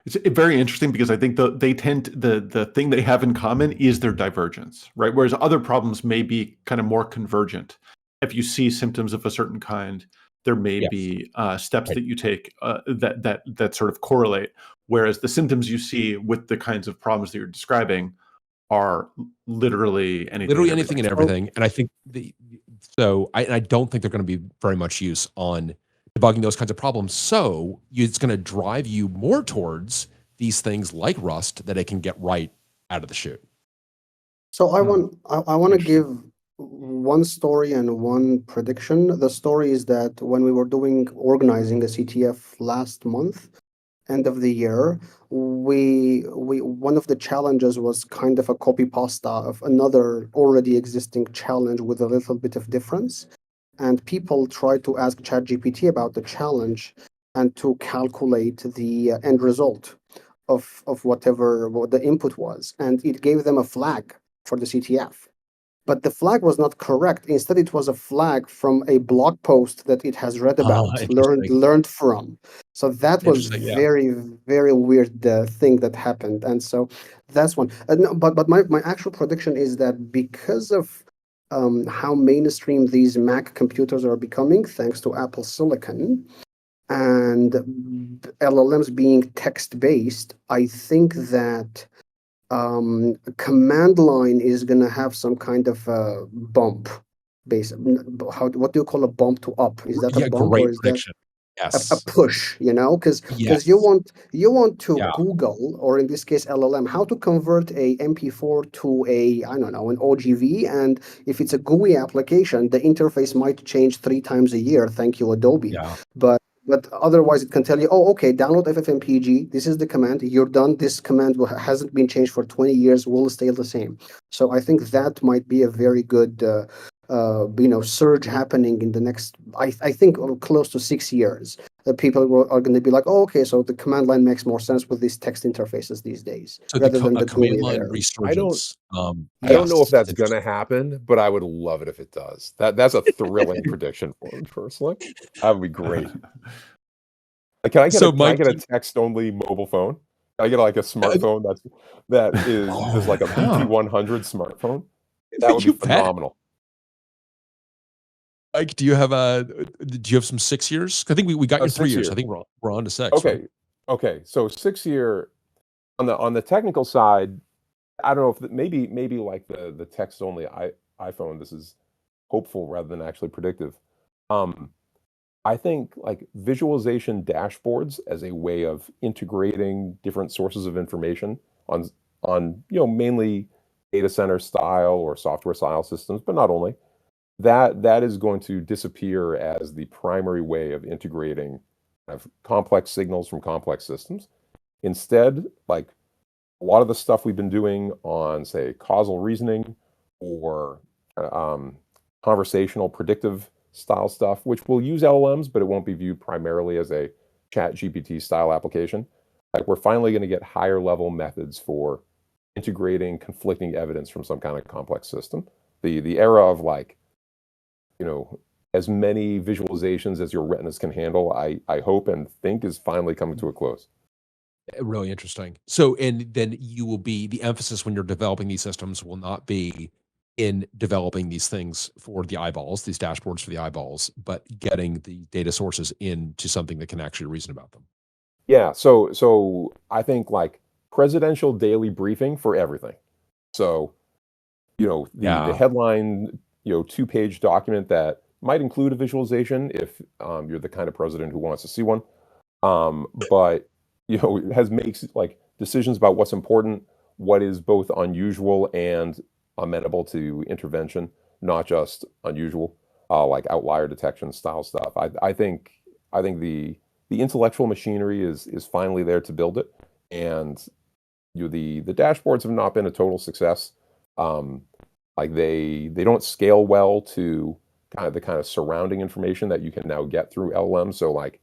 it's very interesting because I think the thing they have in common is their divergence, right? Whereas other problems may be kind of more convergent. If you see symptoms of a certain kind, there may be steps that you take that sort of correlate. Whereas the symptoms you see with the kinds of problems that you're describing are literally anything and everything. And I think I don't think they're going to be very much use on debugging those kinds of problems. So it's going to drive you more towards these things like Rust that it can get right out of the chute. So I want to give one story and one prediction. The story is that when we were organizing a CTF last month, end of the year, we one of the challenges was kind of a copy pasta of another already existing challenge with a little bit of difference. And people tried to ask ChatGPT about the challenge and to calculate the end result of what the input was. And it gave them a flag for the CTF. But the flag was not correct. Instead, it was a flag from a blog post that it has read about, learned from. So that was very, very weird thing that happened. And so that's one. But my actual prediction is that because of how mainstream these Mac computers are becoming, thanks to Apple Silicon, and LLMs being text-based, I think that command line is going to have some kind of bump. What do you call a bump to up? Is that a bump or is prediction. That a push? Because you want to Google, or in this case LLM, how to convert a MP4 to an OGV, and if it's a GUI application, the interface might change 3 times a year. Thank you, Adobe. But otherwise, it can tell you, okay, download FFmpeg. This is the command. You're done. This command hasn't been changed for 20 years. Will stay the same. So I think that might be a very good, surge happening in the next, I think, close to 6 years. People are going to be like, okay, so the command line makes more sense with these text interfaces these days, so rather than the command line resurgence. I don't know if that's going to happen, but I would love it if it does. That's a thrilling prediction for me personally. That would be great. Can I get a text-only mobile phone? Can I get like a smartphone that is like a BT100 smartphone? That would be phenomenal. Mike, do you have some 6 years? I think we got your 3 years. I think we're on to 6. Okay. Right? Okay. So 6-year on the technical side, I don't know if maybe like the text only iPhone, this is hopeful rather than actually predictive. I think like visualization dashboards as a way of integrating different sources of information on mainly data center style or software style systems, but not only that is going to disappear as the primary way of integrating kind of complex signals from complex systems. Instead, like a lot of the stuff we've been doing on, say, causal reasoning or conversational predictive style stuff, which will use LLMs, but it won't be viewed primarily as a chat GPT style application. Like we're finally going to get higher level methods for integrating conflicting evidence from some kind of complex system. The era of like, as many visualizations as your retinas can handle, I hope and think is finally coming to a close. Really interesting. So, and then the emphasis when you're developing these systems will not be in developing these things for the eyeballs, these dashboards for the eyeballs, but getting the data sources into something that can actually reason about them. Yeah. So I think like presidential daily briefing for everything. So, the headline, 2-page document that might include a visualization if you're the kind of president who wants to see one. But makes like decisions about what's important, what is both unusual and amenable to intervention, not just unusual, like outlier detection style stuff. I think the intellectual machinery is finally there to build it, and the dashboards have not been a total success. Like they don't scale well to the kind of surrounding information that you can now get through LLM. So like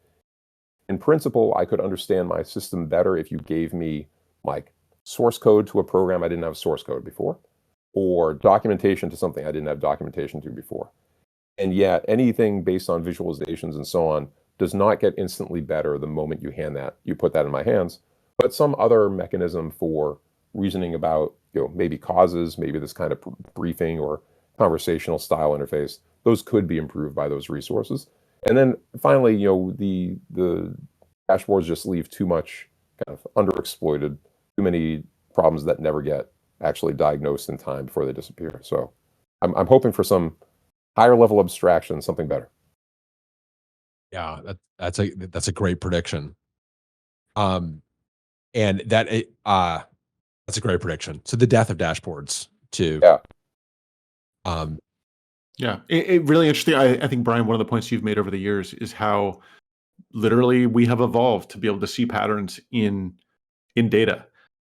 in principle, I could understand my system better if you gave me like source code to a program I didn't have source code before, or documentation to something I didn't have documentation to before. And yet anything based on visualizations and so on does not get instantly better the moment you put that in my hands. But some other mechanism for reasoning about, maybe causes, maybe this kind of briefing or conversational style interface, those could be improved by those resources. And then finally, the dashboards just leave too much kind of underexploited, too many problems that never get actually diagnosed in time before they disappear. So I'm hoping for some higher level abstraction, something better. Yeah, that's a great prediction. And that's a great prediction. So the death of dashboards too. Yeah. Yeah, it really interesting. I think, Brian, one of the points you've made over the years is how literally we have evolved to be able to see patterns in data,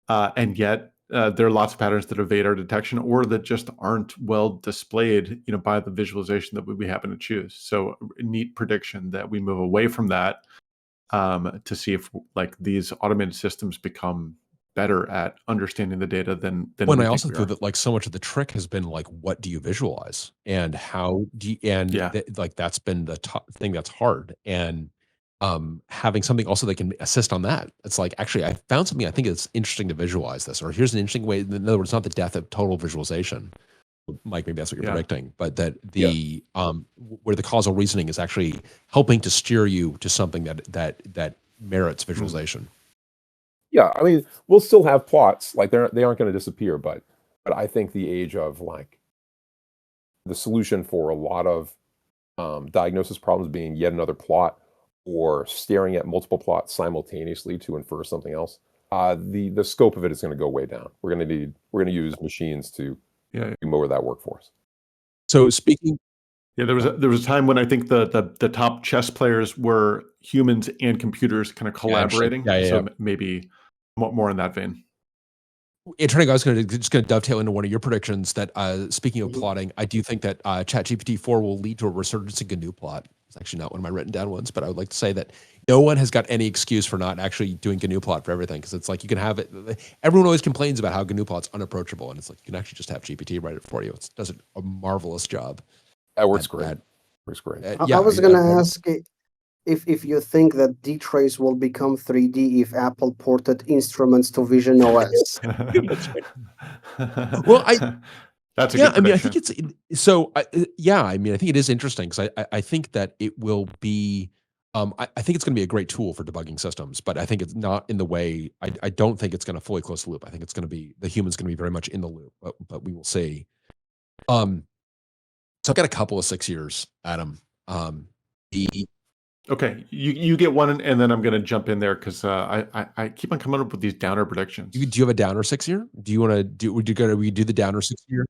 and yet there are lots of patterns that evade our detection or that just aren't well displayed, by the visualization that we happen to choose. So a neat prediction that we move away from that to see if like these automated systems become better at understanding the data than when I also feel that like so much of the trick has been like, what do you visualize and how do you, and like that's been the thing that's hard. And having something also that can assist on that. It's like, actually, I found something I think it's interesting to visualize this, or here's an interesting way. In other words, not the death of total visualization. Mike, maybe that's what you're predicting, but that the where the causal reasoning is actually helping to steer you to something that merits visualization. Yeah, I mean, we'll still have plots, like they aren't going to disappear, but I think the age of like the solution for a lot of diagnosis problems being yet another plot or staring at multiple plots simultaneously to infer something else, the scope of it is going to go way down. We're going to use machines to do more of that work for us. So speaking. Yeah, there was a time when I think the top chess players were humans and computers kind of collaborating. So maybe more in that vein. Turning, I was just going to dovetail into one of your predictions that speaking of plotting, I do think that ChatGPT 4 will lead to a resurgence in GNU plot. It's actually not one of my written down ones, but I would like to say that no one has got any excuse for not actually doing GNU plot for everything, because it's like you can have it. Everyone always complains about how GNU plot's unapproachable, and it's like you can actually just have GPT write it for you. It does a marvelous job. That works great. Works great. I was going to ask if you think that dtrace will become 3D if Apple ported instruments to Vision OS. Well, That's a good prediction. I mean, I think it's so. Yeah, I mean, I think it is interesting because I think that it will be. I think it's going to be a great tool for debugging systems, but I think it's not in the way. I don't think it's going to fully close the loop. I think it's going to be the human's going to be very much in the loop, but we will see. So I've got a couple of 6 years, Adam. Okay, you get one, and then I'm going to jump in there because I keep on coming up with these downer predictions. Do you have a downer 6 year? Do you want to do? Would you do the downer 6 year?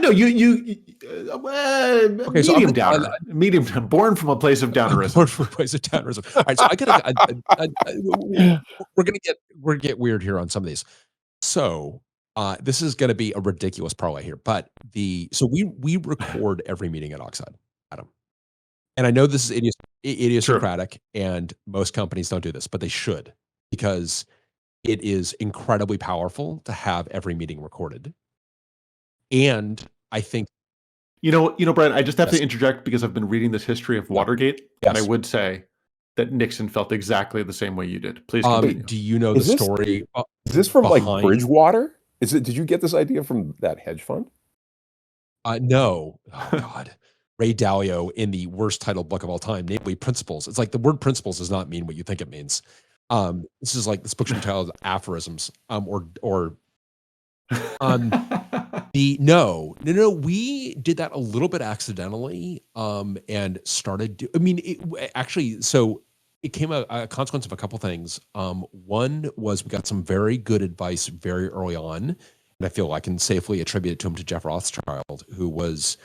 No, okay, medium downer. Medium, born from a place of downerism. Born from a place of downerism. All right, so I gotta. We're gonna get weird here on some of these. So this is going to be a ridiculous parlay here, but we record every meeting at Oxide, Adam. And I know this is idiosyncratic, and most companies don't do this, but they should, because it is incredibly powerful to have every meeting recorded. And I think, Brian, I just have to interject because I've been reading this history of Watergate, and I would say that Nixon felt exactly the same way you did. Please continue. Do you know the story? Is this from like Bridgewater? Did you get this idea from that hedge fund? No. Oh God. Ray Dalio in the worst titled book of all time, namely Principles. It's like the word principles does not mean what you think it means. This is like this book should be titled Aphorisms, No, we did that a little bit accidentally, and started. It came a consequence of a couple things. One was we got some very good advice very early on, and I feel I can safely attribute it to Jeff Rothschild, who was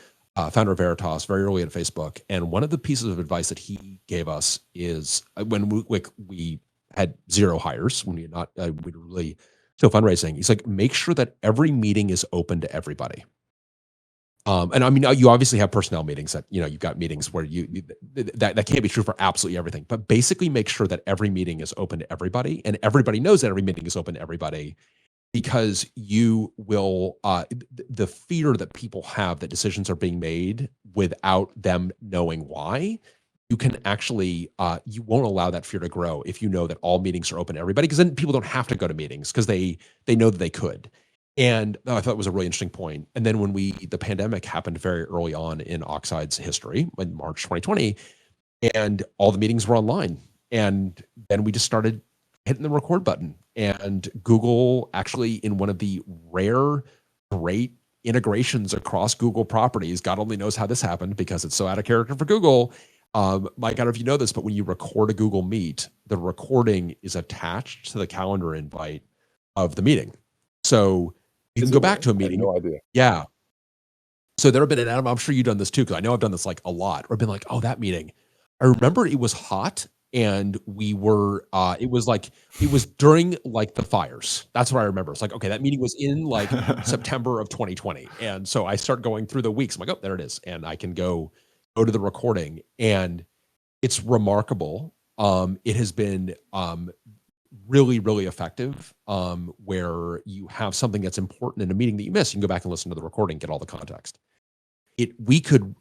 founder of Veritas very early at Facebook. And one of the pieces of advice that he gave us is when we had zero hires, when we were really still fundraising. He's like, make sure that every meeting is open to everybody. And I mean, you obviously have personnel meetings that, you've got meetings where that can't be true for absolutely everything, but basically make sure that every meeting is open to everybody, and everybody knows that every meeting is open to everybody, because you will, the fear that people have that decisions are being made without them knowing why, you can actually, you won't allow that fear to grow if you know that all meetings are open to everybody, because then people don't have to go to meetings because they know that they could. And I thought it was a really interesting point. And then when the pandemic happened very early on in Oxide's history, in March 2020, and all the meetings were online. And then we just started hitting the record button. And Google actually, in one of the rare, great integrations across Google properties, God only knows how this happened because it's so out of character for Google. Mike, I don't know if you know this, but when you record a Google Meet, the recording is attached to the calendar invite of the meeting. So you can go back to a meeting. I had no idea. Yeah. So there have been, and Adam, I'm sure you've done this too, because I know I've done this like a lot, or I've been like, oh, that meeting. I remember it was hot, and we were, it was during like the fires. That's what I remember. It's like, okay, that meeting was in like September of 2020. And so I start going through the weeks. I'm like, oh, there it is. And I can go to the recording, and it's remarkable. It has been really, really effective, where you have something that's important in a meeting that you miss. You can go back and listen to the recording, get all the context.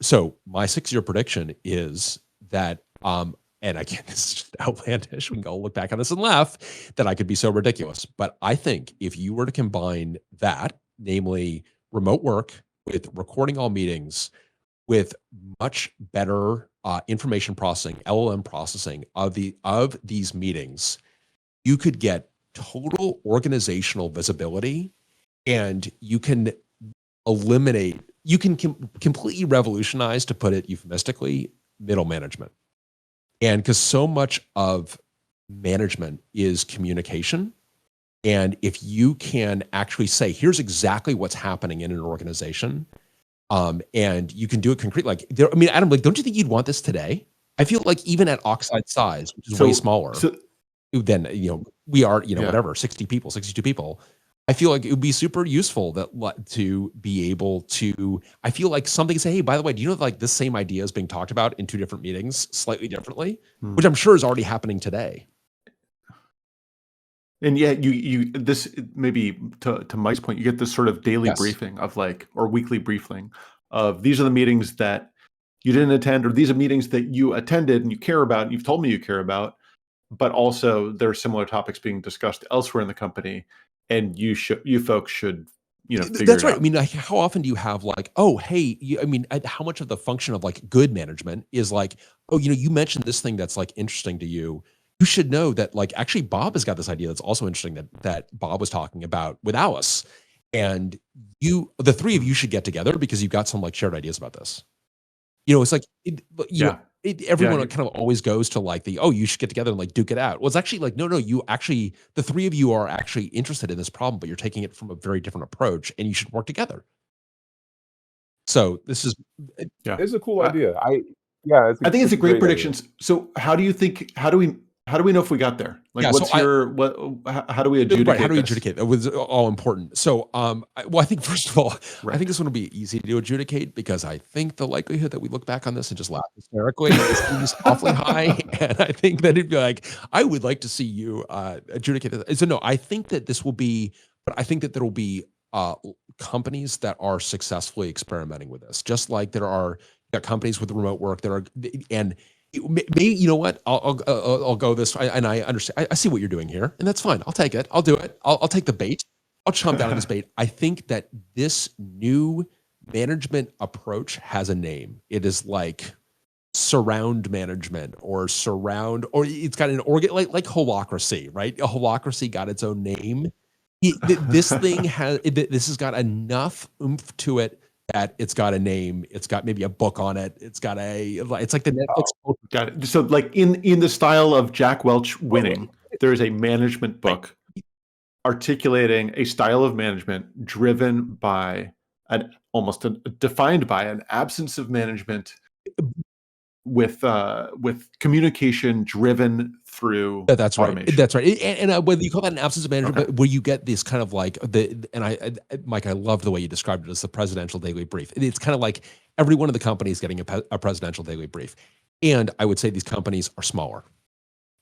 So my 6-year prediction is that, and again, this is just outlandish. We can go look back on this and laugh that I could be so ridiculous. But I think if you were to combine that, namely remote work with recording all meetings, with much better information processing, LLM processing of these meetings, you could get total organizational visibility, and you can completely revolutionize, to put it euphemistically, middle management. And because so much of management is communication, and if you can actually say, here's exactly what's happening in an organization, and you can do it concretely. Adam, don't you think you'd want this today? I feel like even at Oxide size, which is way smaller than, we are, whatever, 60 people, 62 people. I feel like it would be super useful to be able to, I feel like something say, hey, by the way, do you know that this same idea is being talked about in 2 different meetings slightly differently, which I'm sure is already happening today. And yet this maybe to Mike's point, you get this sort of daily briefing of or weekly briefing of, these are the meetings that you didn't attend, or these are meetings that you attended and you care about, and you've told me you care about, but also there are similar topics being discussed elsewhere in the company. And you folks should, figure That's it right. out. I mean, like, how often do you have like, oh, hey, how much of the function of like good management is like, oh, you mentioned this thing that's like interesting to you. You should know that like actually Bob has got this idea that's also interesting that Bob was talking about with Alice, and the three of you should get together because you've got some like shared ideas about this. It's like everyone Yeah. kind of always goes to like you should get together and like duke it out. Well, it's actually like, no, you actually, the three of you are actually interested in this problem, but you're taking it from a very different approach and you should work together. So this is, It's a cool idea. I think it's a great prediction. So how do we know if we got there? Like, how do we adjudicate right, how do we this? adjudicate? It was all important. So, I think first of all, I think this one will be easy to adjudicate because I think the likelihood that we look back on this and just laugh hysterically is just awfully high. And I think that it'd be like, I would like to see you adjudicate it. So no, I think that this will be, but I think that there will be companies that are successfully experimenting with this, just like there are companies with remote work that are, and maybe, you know what, I'll go this, and I understand, I see what you're doing here, and that's fine. I'll take it. I'll do it. I'll take the bait. I'll chomp down on this bait. I think that this new management approach has a name. It is like surround management or it's got an organ like holacracy, right? A holacracy got its own name. This has got enough oomph to it that it's got a name, it's got maybe a book on it, it's like the Netflix. Got it. So like in the style of Jack Welch Winning, there is a management book articulating a style of management driven by defined by an absence of management with communication driven through that's right. automation. That's right. And whether you call that an absence of management, but where you get this kind of like Mike, I love the way you described it as the presidential daily brief. It's kind of like every one of the companies getting a presidential daily brief. And I would say these companies are smaller.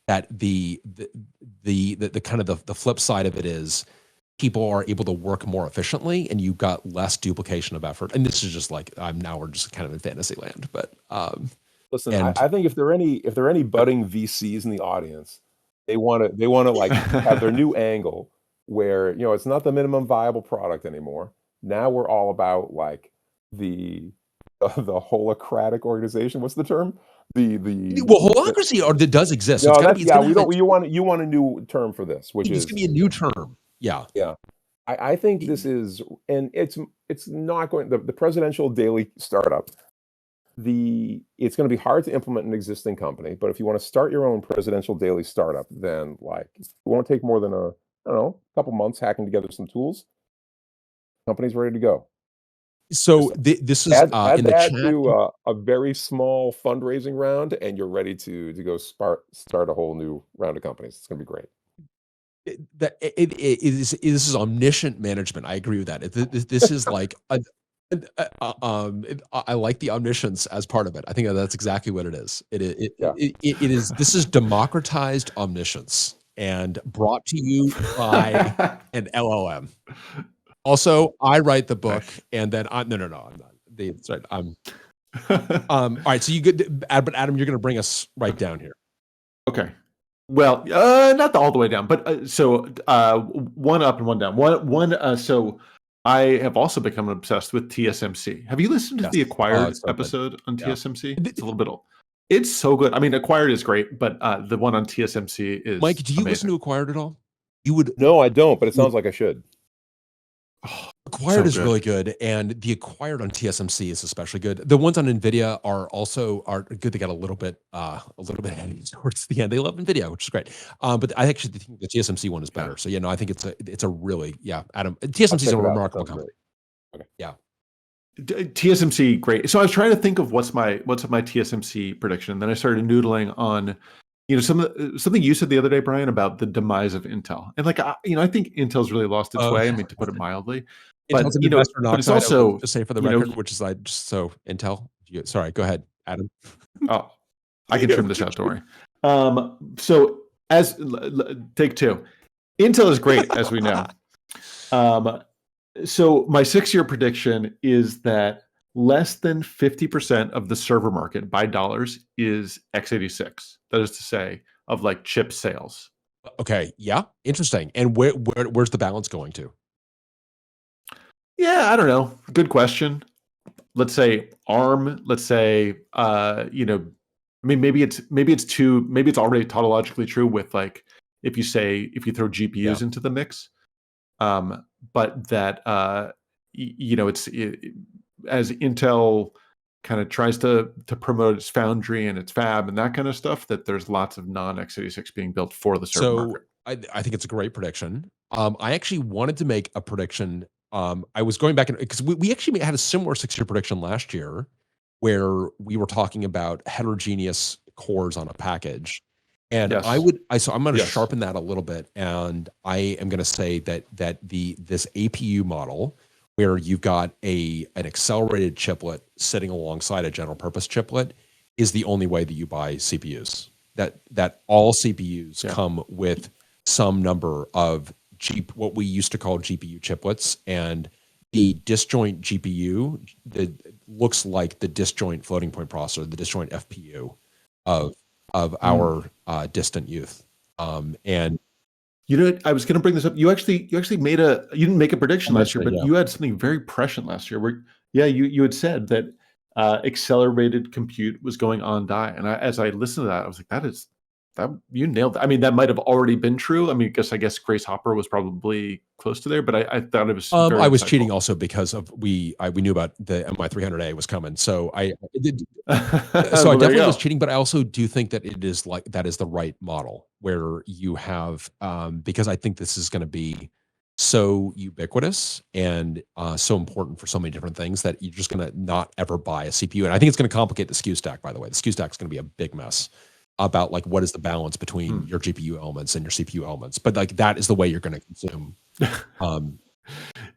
That the kind of the flip side of it is people are able to work more efficiently and you've got less duplication of effort. And this is just like, we're just kind of in fantasy land, but listen, I think if there are any budding VCs in the audience, they want to like have their new angle where, it's not the minimum viable product anymore. Now we're all about like the holacratic organization. What's the term? Holacracy does exist. No, you want a new term for this, which is going to be a new term. Yeah. Yeah. I think this is, and it's not going, the presidential daily startup, it's going to be hard to implement an existing company, but if you want to start your own presidential daily startup, then like it won't take more than a couple months hacking together some tools. Company's ready to go. So this is add in the that chat to a very small fundraising round, and you're ready to go start a whole new round of companies. It's going to be great. This is omniscient management. I agree with that. This is like I like the omniscience as part of it. I think that's exactly what it is. It is. This is democratized omniscience and brought to you by an LLM. Also, I write the book, and then I'm not. That's right. All right. So but Adam, you're going to bring us right down here. Okay. Well, not all the way down, but one up and one down. So I have also become obsessed with TSMC. Have you listened to the Acquired episode on TSMC? It's a little bit old. It's so good. I mean, Acquired is great, but the one on TSMC is Mike, do you amazing. listen to Acquired at all? You would? No, I don't, but it sounds like I should. Acquired is really good, and the Acquired on TSMC is especially good. The ones on NVIDIA are good. They got a little bit heavy towards the end. They love NVIDIA, which is great. But I actually think the TSMC one is better. So I think it's a really Adam. TSMC is a remarkable company. Okay. Yeah. TSMC, great. So I was trying to think of what's my TSMC prediction. Then I started noodling on something you said the other day, Brian, about the demise of Intel, and like I think Intel's really lost its way. I mean, to put it mildly, but Intel's an investor in Oxide, but it's also just say for the record, which is so Intel. Sorry, go ahead, Adam. Oh, I can trim this out. Don't worry. So as take two, Intel is great, as we know. So my 6-year prediction is that less than 50% of the server market by dollars is x86. That is to say, of like chip sales. Okay, yeah, interesting. And where's the balance going to? Yeah, I don't know. Good question. Let's say ARM. Let's say I mean, maybe it's already tautologically true with like if you throw GPUs into the mix, but that as Intel kind of tries to promote its foundry and its fab and that kind of stuff, that there's lots of non-x86 being built for the server market. I think it's a great prediction. I actually wanted to make a prediction. I was going back because we actually had a similar 6-year prediction last year where we were talking about heterogeneous cores on a package. And Yes. I'm going to sharpen that a little bit. And I am going to say that this APU model where you've got an accelerated chiplet sitting alongside a general purpose chiplet is the only way that you buy CPUs. That all CPUs come with some number of what we used to call GPU chiplets, and the disjoint GPU that looks like the disjoint floating point processor, the disjoint FPU of our distant youth. And I was going to bring this up. You actually made you didn't make a prediction last year, but you had something very prescient last year where you had said that accelerated compute was going on die. And as I listened to that, I was like, that you nailed it. I mean, that might have already been true. I mean, I guess Grace Hopper was probably close to there, but I thought it was very I was insightful. cheating also because we knew about the MI300A was coming. So I definitely was cheating, but I also do think that that is the right model where you have, because I think this is going to be so ubiquitous and so important for so many different things that you're just going to not ever buy a CPU. And I think it's going to complicate the SKU stack, by the way. The SKU stack is going to be a big mess about like what is the balance between your GPU elements and your CPU elements. But like that is the way you're going to consume.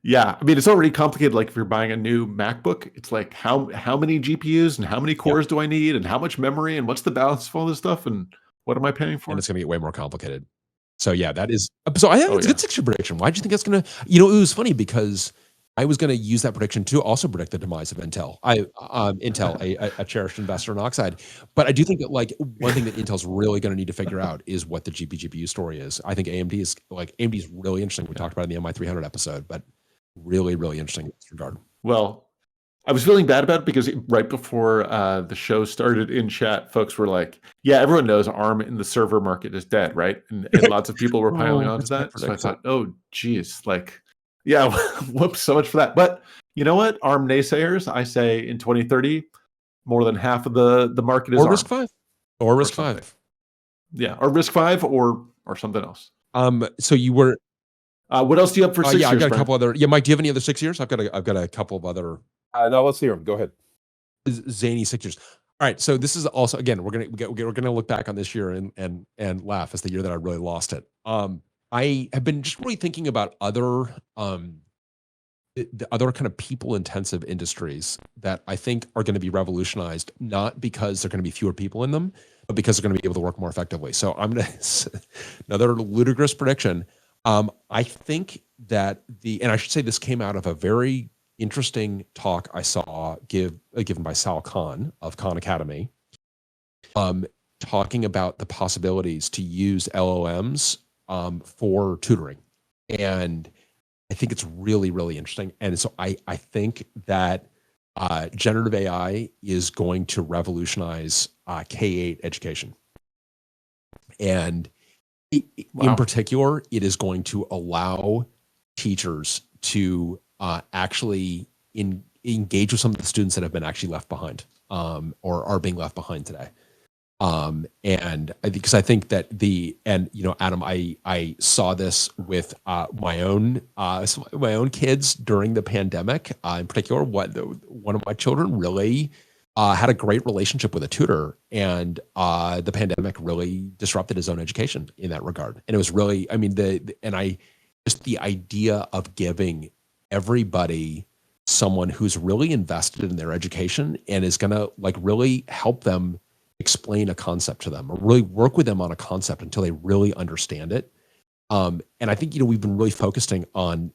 Yeah, I mean, it's already complicated. Like if you're buying a new MacBook, it's like how many GPUs and how many cores do I need and how much memory and what's the balance of all this stuff and what am I paying for? And it's going to get way more complicated. So yeah, that is. So I think it's a good 6-year prediction. Why do you think that's going to? It was funny because I was going to use that prediction to also predict the demise of Intel. Intel, a cherished investor in Oxide, but I do think that like one thing that Intel's really going to need to figure out is what the GPU story is. I think AMD is really interesting. We talked about it in the MI300 episode, but really, really interesting in this regard. Well, I was feeling bad about it because right before the show started in chat, folks were like, yeah, everyone knows ARM in the server market is dead, right? And lots of people were piling onto that. So I thought, oh, geez, like, yeah, whoops, so much for that. But you know what? ARM naysayers, I say in 2030, more than half of the market is or ARM. RISC-V. Or RISC-V. Yeah, or RISC-V or something else. So you were... what else do you have for 6 years? Yeah, I got a couple other... Yeah, Mike, do you have any other 6 years? I've got a couple of other... No, let's hear them. Go ahead. Zany 6 years. All right, so this is also, again, we're gonna look back on this year and laugh as the year that I really lost it. I have been just really thinking about other the other kind of people-intensive industries that I think are going to be revolutionized, not because there are going to be fewer people in them, but because they're going to be able to work more effectively. So I'm going to another ludicrous prediction. I think that and I should say this came out of a very interesting talk I saw given by Sal Khan of Khan Academy, talking about the possibilities to use LLMs for tutoring. And I think it's really, really interesting. And so I think that generative AI is going to revolutionize K-8 education. And in particular, it is going to allow teachers to actually engage with some of the students that have been actually left behind or are being left behind today. And because I think that Adam, I saw this with my own kids during the pandemic. In particular, one of my children really had a great relationship with a tutor, and the pandemic really disrupted his own education in that regard. And it was really, just the idea of giving everybody someone who's really invested in their education and is going to like really help them explain a concept to them or really work with them on a concept until they really understand it. And I think, we've been really focusing on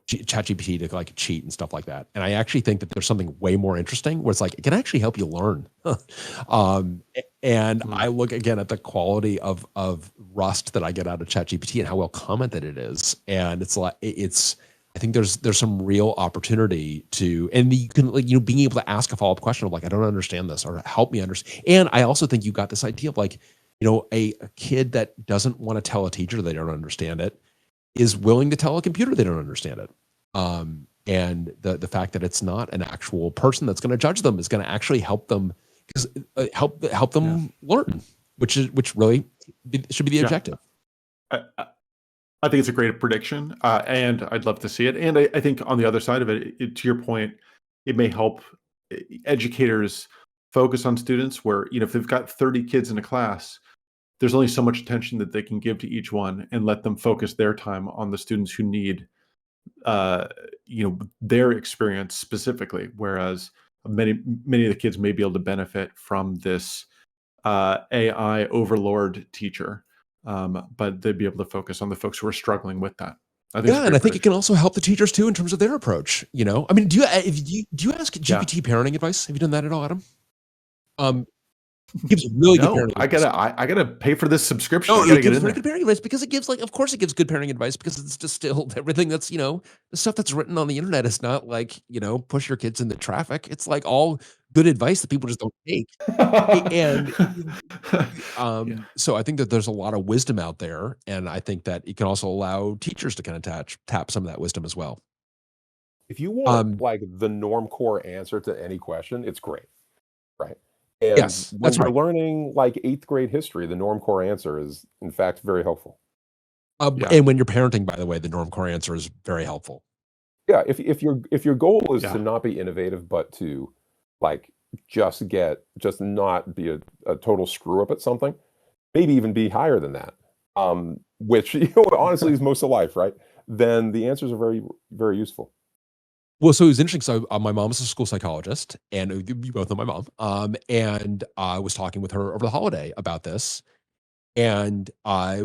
ChatGPT to like cheat and stuff like that. And I actually think that there's something way more interesting where it's like, it can actually help you learn. And I look again at the quality of Rust that I get out of ChatGPT and how well commented it is. And it's like, I think there's some real opportunity to, and you can, like, being able to ask a follow-up question of like, I don't understand this, or help me understand. And I also think you got this idea of like, a kid that doesn't want to tell a teacher they don't understand it is willing to tell a computer they don't understand it. And the fact that it's not an actual person that's going to judge them is going to actually help them, because help them learn, which really should be the objective. I think it's a great prediction, and I'd love to see it. And I think on the other side of it, to your point, it may help educators focus on students where, if they've got 30 kids in a class, there's only so much attention that they can give to each one, and let them focus their time on the students who need, their experience specifically. Whereas many of the kids may be able to benefit from this AI overlord teacher. But they'd be able to focus on the folks who are struggling with that. And I think it can also help the teachers too in terms of their approach. I mean, do you ask GPT parenting advice? Have you done that at all, Adam? Gives really good parenting advice. I gotta pay for this subscription. No, it gives very good parenting advice, because it gives, like, of course it gives good parenting advice, because it's distilled everything that's, the stuff that's written on the internet is not like, push your kids into traffic. It's like all good advice that people just don't take. And so I think that there's a lot of wisdom out there, and I think that it can also allow teachers to kind of tap some of that wisdom as well. If you want like the norm core answer to any question, it's great, right? And yes, when that's you're right. learning like 8th grade history, the norm core answer is in fact very helpful. And when you're parenting, by the way, the norm core answer is very helpful. Yeah, if your goal is to not be innovative, but to like just not be a total screw up at something, maybe even be higher than that, which honestly is most of life, right? Then the answers are very, very useful. Well, so it was interesting. So my mom is a school psychologist, and you both know my mom. And I was talking with her over the holiday about this, and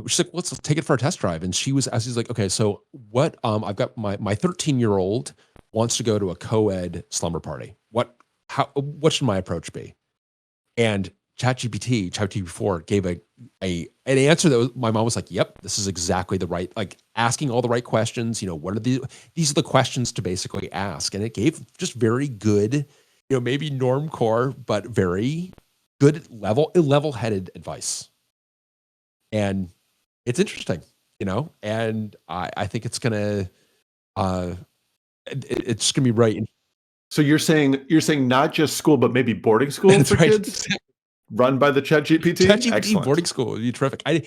she's like, "Let's take it for a test drive." And she's like, "Okay, so what? I've got my 13-year-old wants to go to a co-ed slumber party. What should my approach be?" And ChatGPT-4 gave an answer that my mom was like, "Yep, this is exactly the right, like, asking all the right questions. What are these are the questions to basically ask." And it gave just very good, maybe norm core, but very good level-headed advice. And it's interesting, and I think it's gonna it's gonna be right. So you're saying not just school, but maybe boarding school for kids? Run by the ChatGPT? ChatGPT boarding school would be terrific. I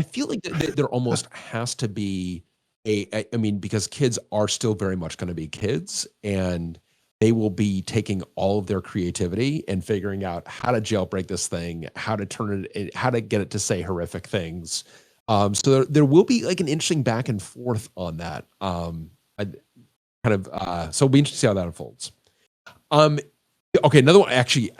feel like there almost has to be I mean, because kids are still very much going to be kids, and they will be taking all of their creativity and figuring out how to jailbreak this thing, how to how to get it to say horrific things. So there will be like an interesting back and forth on that. So it'll be interesting to see how that unfolds. Okay, another one. Actually,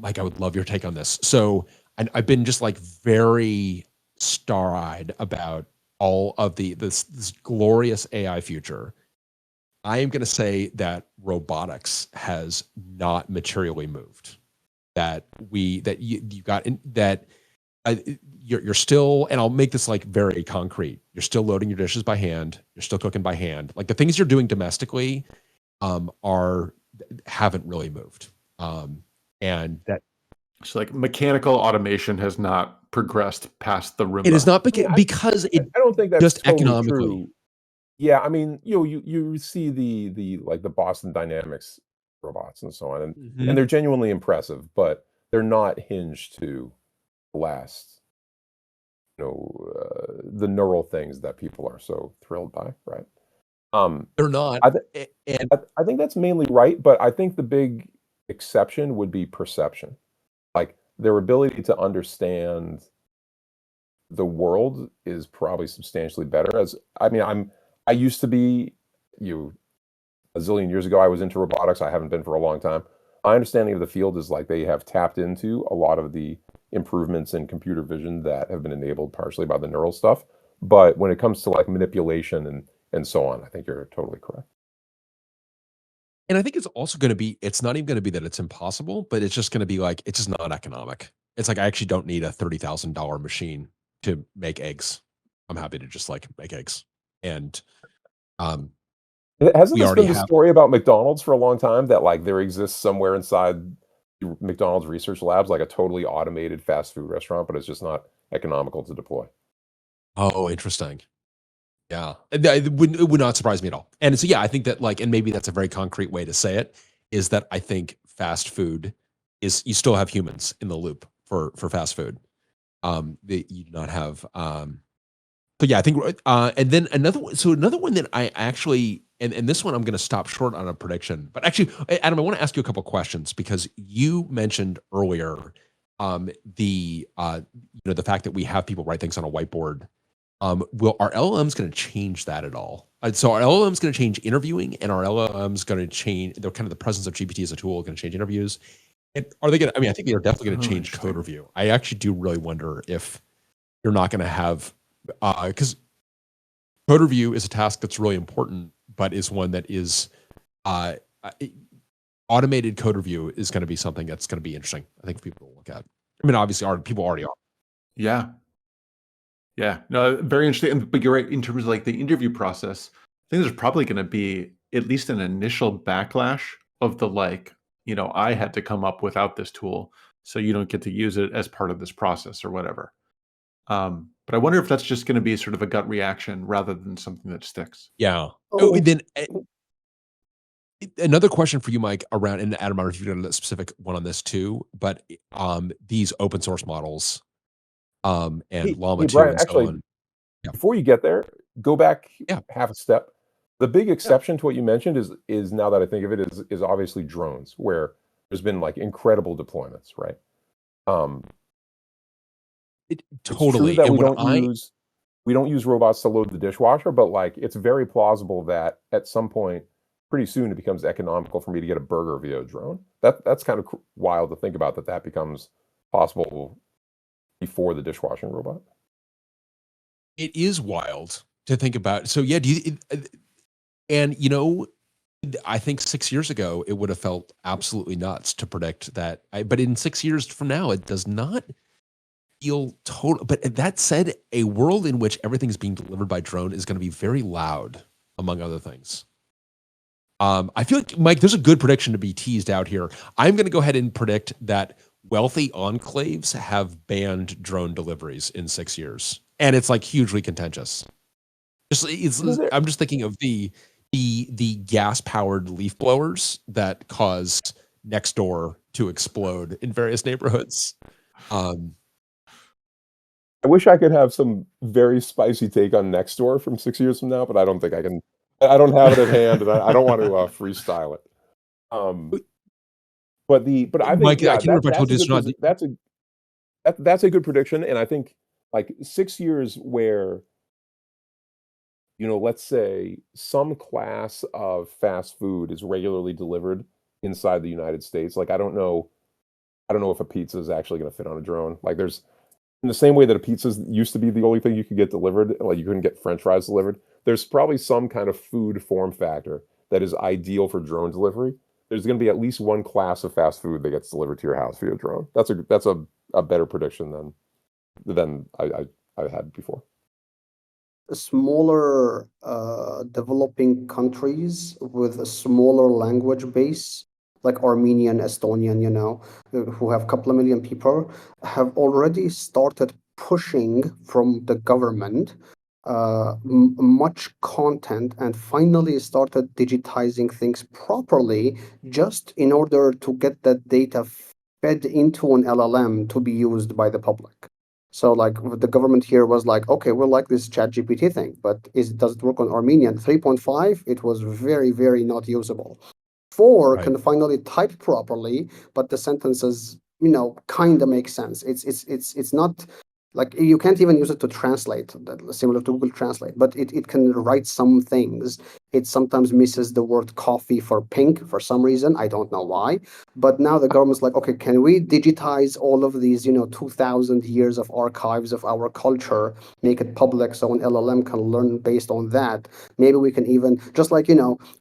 Mike, I would love your take on this. So I've been just like very star-eyed about all of this glorious AI future. I am going to say that robotics has not materially moved. You're still, and I'll make this like very concrete. You're still loading your dishes by hand. You're still cooking by hand. Like the things you're doing domestically, haven't really moved. And that, so like mechanical automation has not progressed past the Roomba. It is not because I don't think that's just totally economically true. Yeah, I mean, you see the like the Boston Dynamics robots and so on, and they're genuinely impressive, but they're not hinged to last, the neural things that people are so thrilled by, right? They're not. I think that's mainly right, but I think the big exception would be perception, like their ability to understand the world is probably substantially better. I used to be, a zillion years ago, I was into robotics. I haven't been for a long time. My understanding of the field is like they have tapped into a lot of the improvements in computer vision that have been enabled partially by the neural stuff. But when it comes to like manipulation and so on, I think you're totally correct. And I think it's also going to be, it's not even going to be that it's impossible, but it's just going to be like, it's just not economic. It's like, I actually don't need a $30,000 machine to make eggs. I'm happy to just like make eggs. And Hasn't we this already been the have. story about McDonald's for a long time, that like there exists somewhere inside McDonald's research labs like a totally automated fast food restaurant, but it's just not economical to deploy? Oh, interesting. Yeah, it would not surprise me at all. And so, yeah, I think that like, and maybe that's a very concrete way to say it, is that I think fast food is, you still have humans in the loop for fast food. You do not have. But yeah, I think. And then another one. So another one that I actually, and this one I'm going to stop short on a prediction. But actually, Adam, I want to ask you a couple questions because you mentioned earlier, the the fact that we have people write things on a whiteboard. Will our LLMs going to change that at all? So our LLMs going to change interviewing, and our LLMs going to change the kind of the presence of GPT as a tool going to change interviews. And are they going to? I mean, I think they're definitely going to change code review. I actually do really wonder if you're not going to have, because code review is a task that's really important, but is one that is automated code review is going to be something that's going to be interesting. I think people will look at. I mean, obviously, people already are. Yeah. Yeah, no, very interesting. But you're right, in terms of like the interview process, I think there's probably going to be at least an initial backlash of the like, I had to come up without this tool, so you don't get to use it as part of this process or whatever. But I wonder if that's just going to be sort of a gut reaction rather than something that sticks. Yeah. Oh, then another question for you, Mike, around, and Adam, I don't know if you've got a specific one on this too, but these open source models, and Llama 2 Brian, and actually, so on. Yeah. Before you get there, go back Yeah. half a step. The big exception to what you mentioned is now that I think of it, is obviously drones, where there's been like incredible deployments, right? Totally. It's true that we don't use robots to load the dishwasher, but like it's very plausible that at some point, pretty soon, it becomes economical for me to get a burger via a drone. That's kind of wild to think about, that becomes possible before the dishwashing robot. It is wild to think about. So yeah, and I think 6 years ago it would have felt absolutely nuts to predict that. But in 6 years from now, it does not feel total. But that said, a world in which everything is being delivered by drone is going to be very loud, among other things. I feel like, Mike, there's a good prediction to be teased out here. I'm going to go ahead and predict that wealthy enclaves have banned drone deliveries in 6 years, and it's like hugely contentious. I'm just thinking of the gas powered leaf blowers that caused Nextdoor to explode in various neighborhoods. I wish I could have some very spicy take on Nextdoor from 6 years from now, but I don't think I can. I don't have it at hand, and I don't want to freestyle it. But I think, Mike, yeah, I can't remember if I told you this or not. That's a good prediction, and I think like 6 years where, let's say some class of fast food is regularly delivered inside the United States. Like I don't know if a pizza is actually going to fit on a drone. Like there's, in the same way that a pizza used to be the only thing you could get delivered, like you couldn't get French fries delivered, there's probably some kind of food form factor that is ideal for drone delivery. There's going to be at least one class of fast food that gets delivered to your house via drone. That's a better prediction than I had before. Smaller developing countries with a smaller language base, like Armenian, Estonian, who have a couple of million people, have already started pushing from the government much content and finally started digitizing things properly, just in order to get that data fed into an LLM to be used by the public. So like the government here was like, okay, we'll like this chat GPT thing, but does it work on Armenian? 3.5, it was very, very not usable. 4 Right. can finally type properly, but the sentences, kind of make sense. It's not like you can't even use it to translate, similar to Google Translate, but it can write some things. It sometimes misses the word coffee for pink for some reason. I don't know why. But now the government's like, okay, can we digitize all of these, 2,000 years of archives of our culture, make it public so an LLM can learn based on that? Maybe we can even, just like,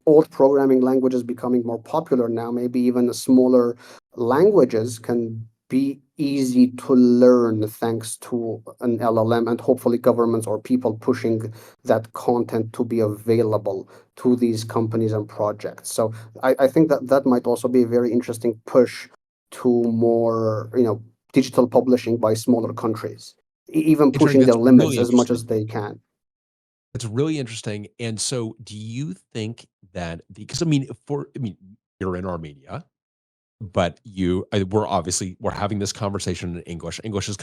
old programming languages becoming more popular now, maybe even the smaller languages can be easy to learn thanks to an LLM, and hopefully governments or people pushing that content to be available to these companies and projects. So I think that might also be a very interesting push to more, digital publishing by smaller countries, even pushing their limits as much as they can. It's really interesting. And so do you think that because you're in Armenia, but we're having this conversation in English. English is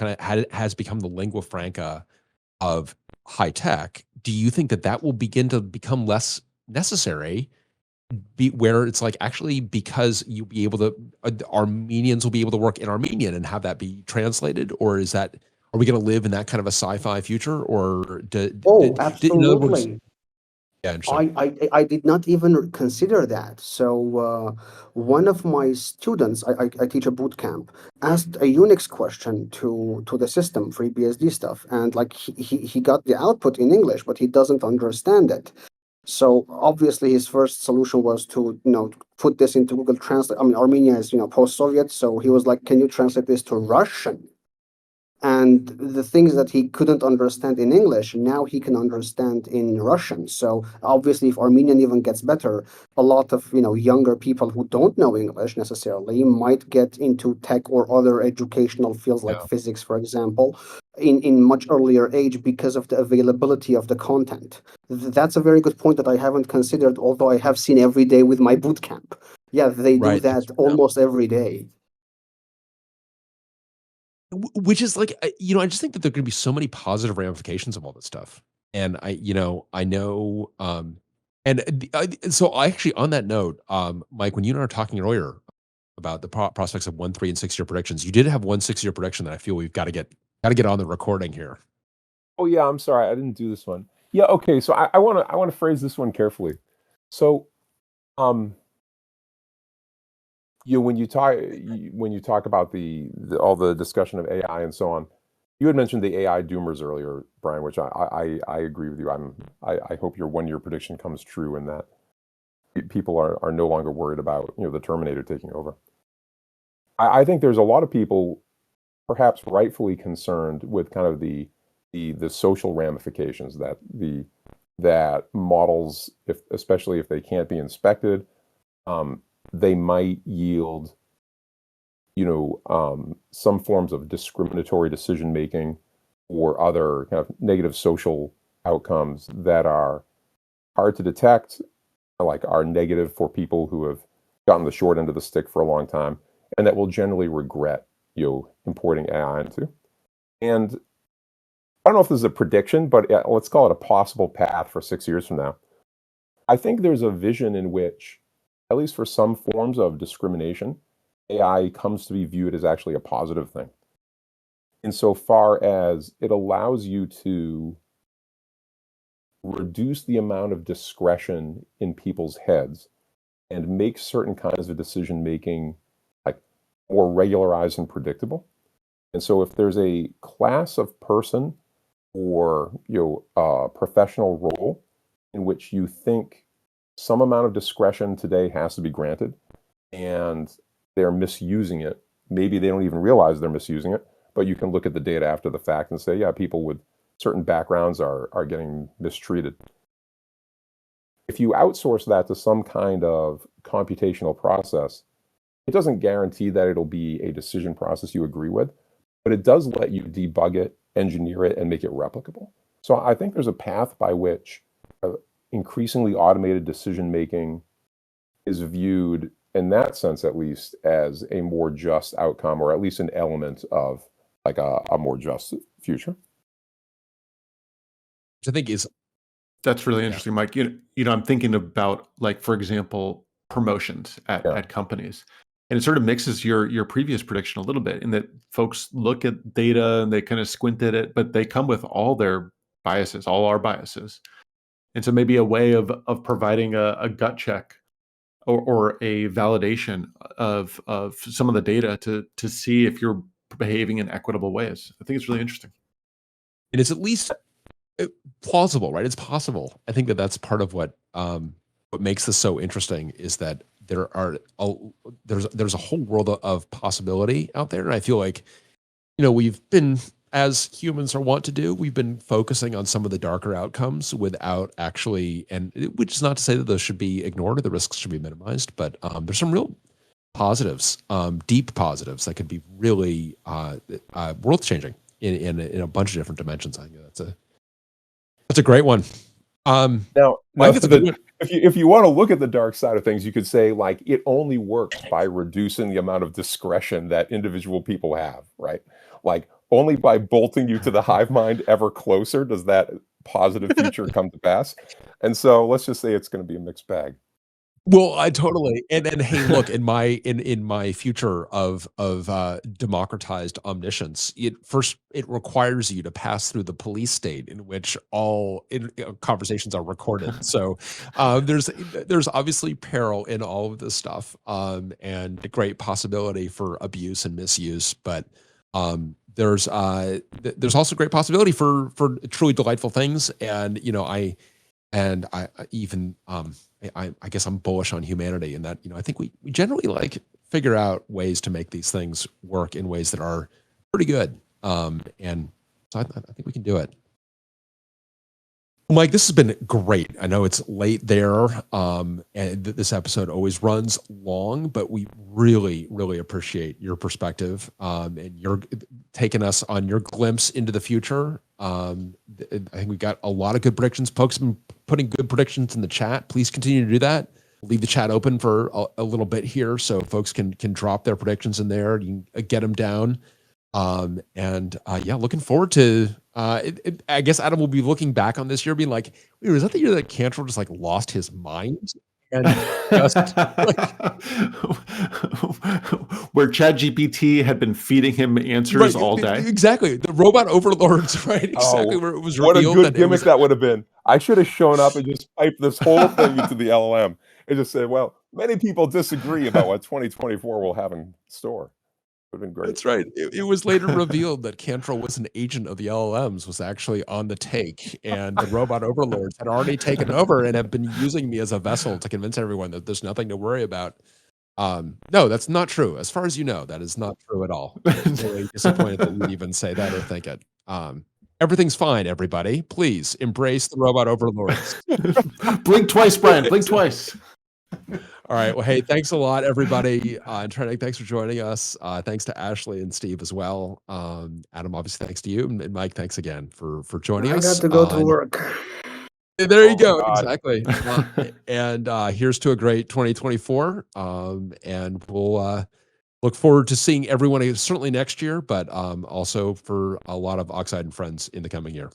has become the lingua franca of high tech. Do you think that will begin to become less necessary, where it's like actually because you'll be able to, Armenians will be able to work in Armenian and have that be translated? Or are we going to live in that kind of a sci-fi future? Or absolutely. In other words, yeah, interesting. I did not even consider that. So one of my students, I teach a boot camp, asked a Unix question to the system, FreeBSD stuff, and like he got the output in English, but he doesn't understand it. So obviously his first solution was to put this into Google Translate. I mean, Armenia is post-Soviet, so he was like, "Can you translate this to Russian?" And the things that he couldn't understand in English, now he can understand in Russian. So obviously, if Armenian even gets better, a lot of younger people who don't know English necessarily might get into tech or other educational fields like physics, for example, in much earlier age because of the availability of the content. That's a very good point that I haven't considered, although I have seen every day with my boot camp. Yeah, they do that almost every day. Which is like, I just think that there are going to be so many positive ramifications of all this stuff. And I know, so I actually, on that note, Mike, when you and I were talking earlier about the prospects of 1, 3, and 6 year predictions, you did have 1 6-year prediction that I feel we've got to get on the recording here. Oh yeah, I'm sorry, I didn't do this one. Yeah, okay, so I want to phrase this one carefully. So, when you talk about all the discussion of AI and so on, you had mentioned the AI doomers earlier, Brian, which I agree with you. I hope your 1 year prediction comes true and that people are no longer worried about the Terminator taking over. I think there's a lot of people, perhaps rightfully concerned with kind of the social ramifications that models, especially if they can't be inspected, they might yield, some forms of discriminatory decision making or other kind of negative social outcomes that are hard to detect, like are negative for people who have gotten the short end of the stick for a long time, and that will generally regret, importing AI into. And I don't know if this is a prediction, but let's call it a possible path for 6 years from now. I think there's a vision in which, at least for some forms of discrimination, AI comes to be viewed as actually a positive thing, insofar as it allows you to reduce the amount of discretion in people's heads and make certain kinds of decision making like more regularized and predictable. And so if there's a class of person or professional role in which you think some amount of discretion today has to be granted and they're misusing it, maybe they don't even realize they're misusing it, but you can look at the data after the fact and say, yeah, people with certain backgrounds are getting mistreated. If you outsource that to some kind of computational process, it doesn't guarantee that it'll be a decision process you agree with, but it does let you debug it, engineer it, and make it replicable. So I think there's a path by which increasingly automated decision making is viewed, in that sense at least, as a more just outcome, or at least an element of like a more just future. Which I think is that's really interesting, Mike. I'm thinking about, like, for example, promotions at companies. And it sort of mixes your previous prediction a little bit, in that folks look at data and they kind of squint at it, but they come with all their biases, all our biases. And so maybe a way of providing a gut check or a validation of some of the data to see if you're behaving in equitable ways. I think it's really interesting. It is at least plausible, right? It's possible. I think that's part of what makes this so interesting, is that there's a whole world of possibility out there, and I feel like, we've been, as humans are wont to do, we've been focusing on some of the darker outcomes without actually, which is not to say that those should be ignored or the risks should be minimized, but there's some real positives, deep positives that could be really world changing in a bunch of different dimensions. I think that's a great one. Now if you want to look at the dark side of things, you could say, like, it only works by reducing the amount of discretion that individual people have, right? Like, only by bolting you to the hive mind ever closer does that positive future come to pass. And so let's just say it's going to be a mixed bag. Well, I totally, and hey, look, in my future of democratized omniscience, it requires you to pass through the police state in which all conversations are recorded. So there's obviously peril in all of this stuff, and a great possibility for abuse and misuse, but there's also great possibility for truly delightful things, and I even I guess I'm bullish on humanity in that, I think we generally figure out ways to make these things work in ways that are pretty good. And so I think we can do it. Mike, this has been great. I know it's late there, and this episode always runs long, but we really, really appreciate your perspective, and you're taking us on your glimpse into the future. I think we got a lot of good predictions. Folks have been putting good predictions in the chat. Please continue to do that. Leave the chat open for a little bit here so folks can drop their predictions in there. You can get them down. Looking forward to, I guess Adam will be looking back on this year being like, wait, was that the year that Cantrell just lost his mind? And just where ChatGPT had been feeding him answers all day. Exactly. The robot overlords, right? Exactly where it was What revealed. a good gimmick that would have been. I should have shown up and just piped this whole thing into the LLM and just said, well, many people disagree about what 2024 will have in store. Been great. That's right. It was later revealed that Cantrell was an agent of the LLMs, was actually on the take, and the robot overlords had already taken over and have been using me as a vessel to convince everyone that there's nothing to worry about. No, that's not true. As far as you know, that is not true at all. I'm really disappointed that you'd even say that or think it. Everything's fine, everybody. Please embrace the robot overlords. Blink twice, Brian. Blink twice. All right. Well, hey, thanks a lot, everybody. And Trenick, thanks for joining us. Thanks to Ashley and Steve as well. Adam, obviously, thanks to you. And Mike, thanks again for joining us. I got to go to work. There you go. God. Exactly. And here's to a great 2024. And we'll look forward to seeing everyone certainly next year, but also for a lot of Oxide and friends in the coming year.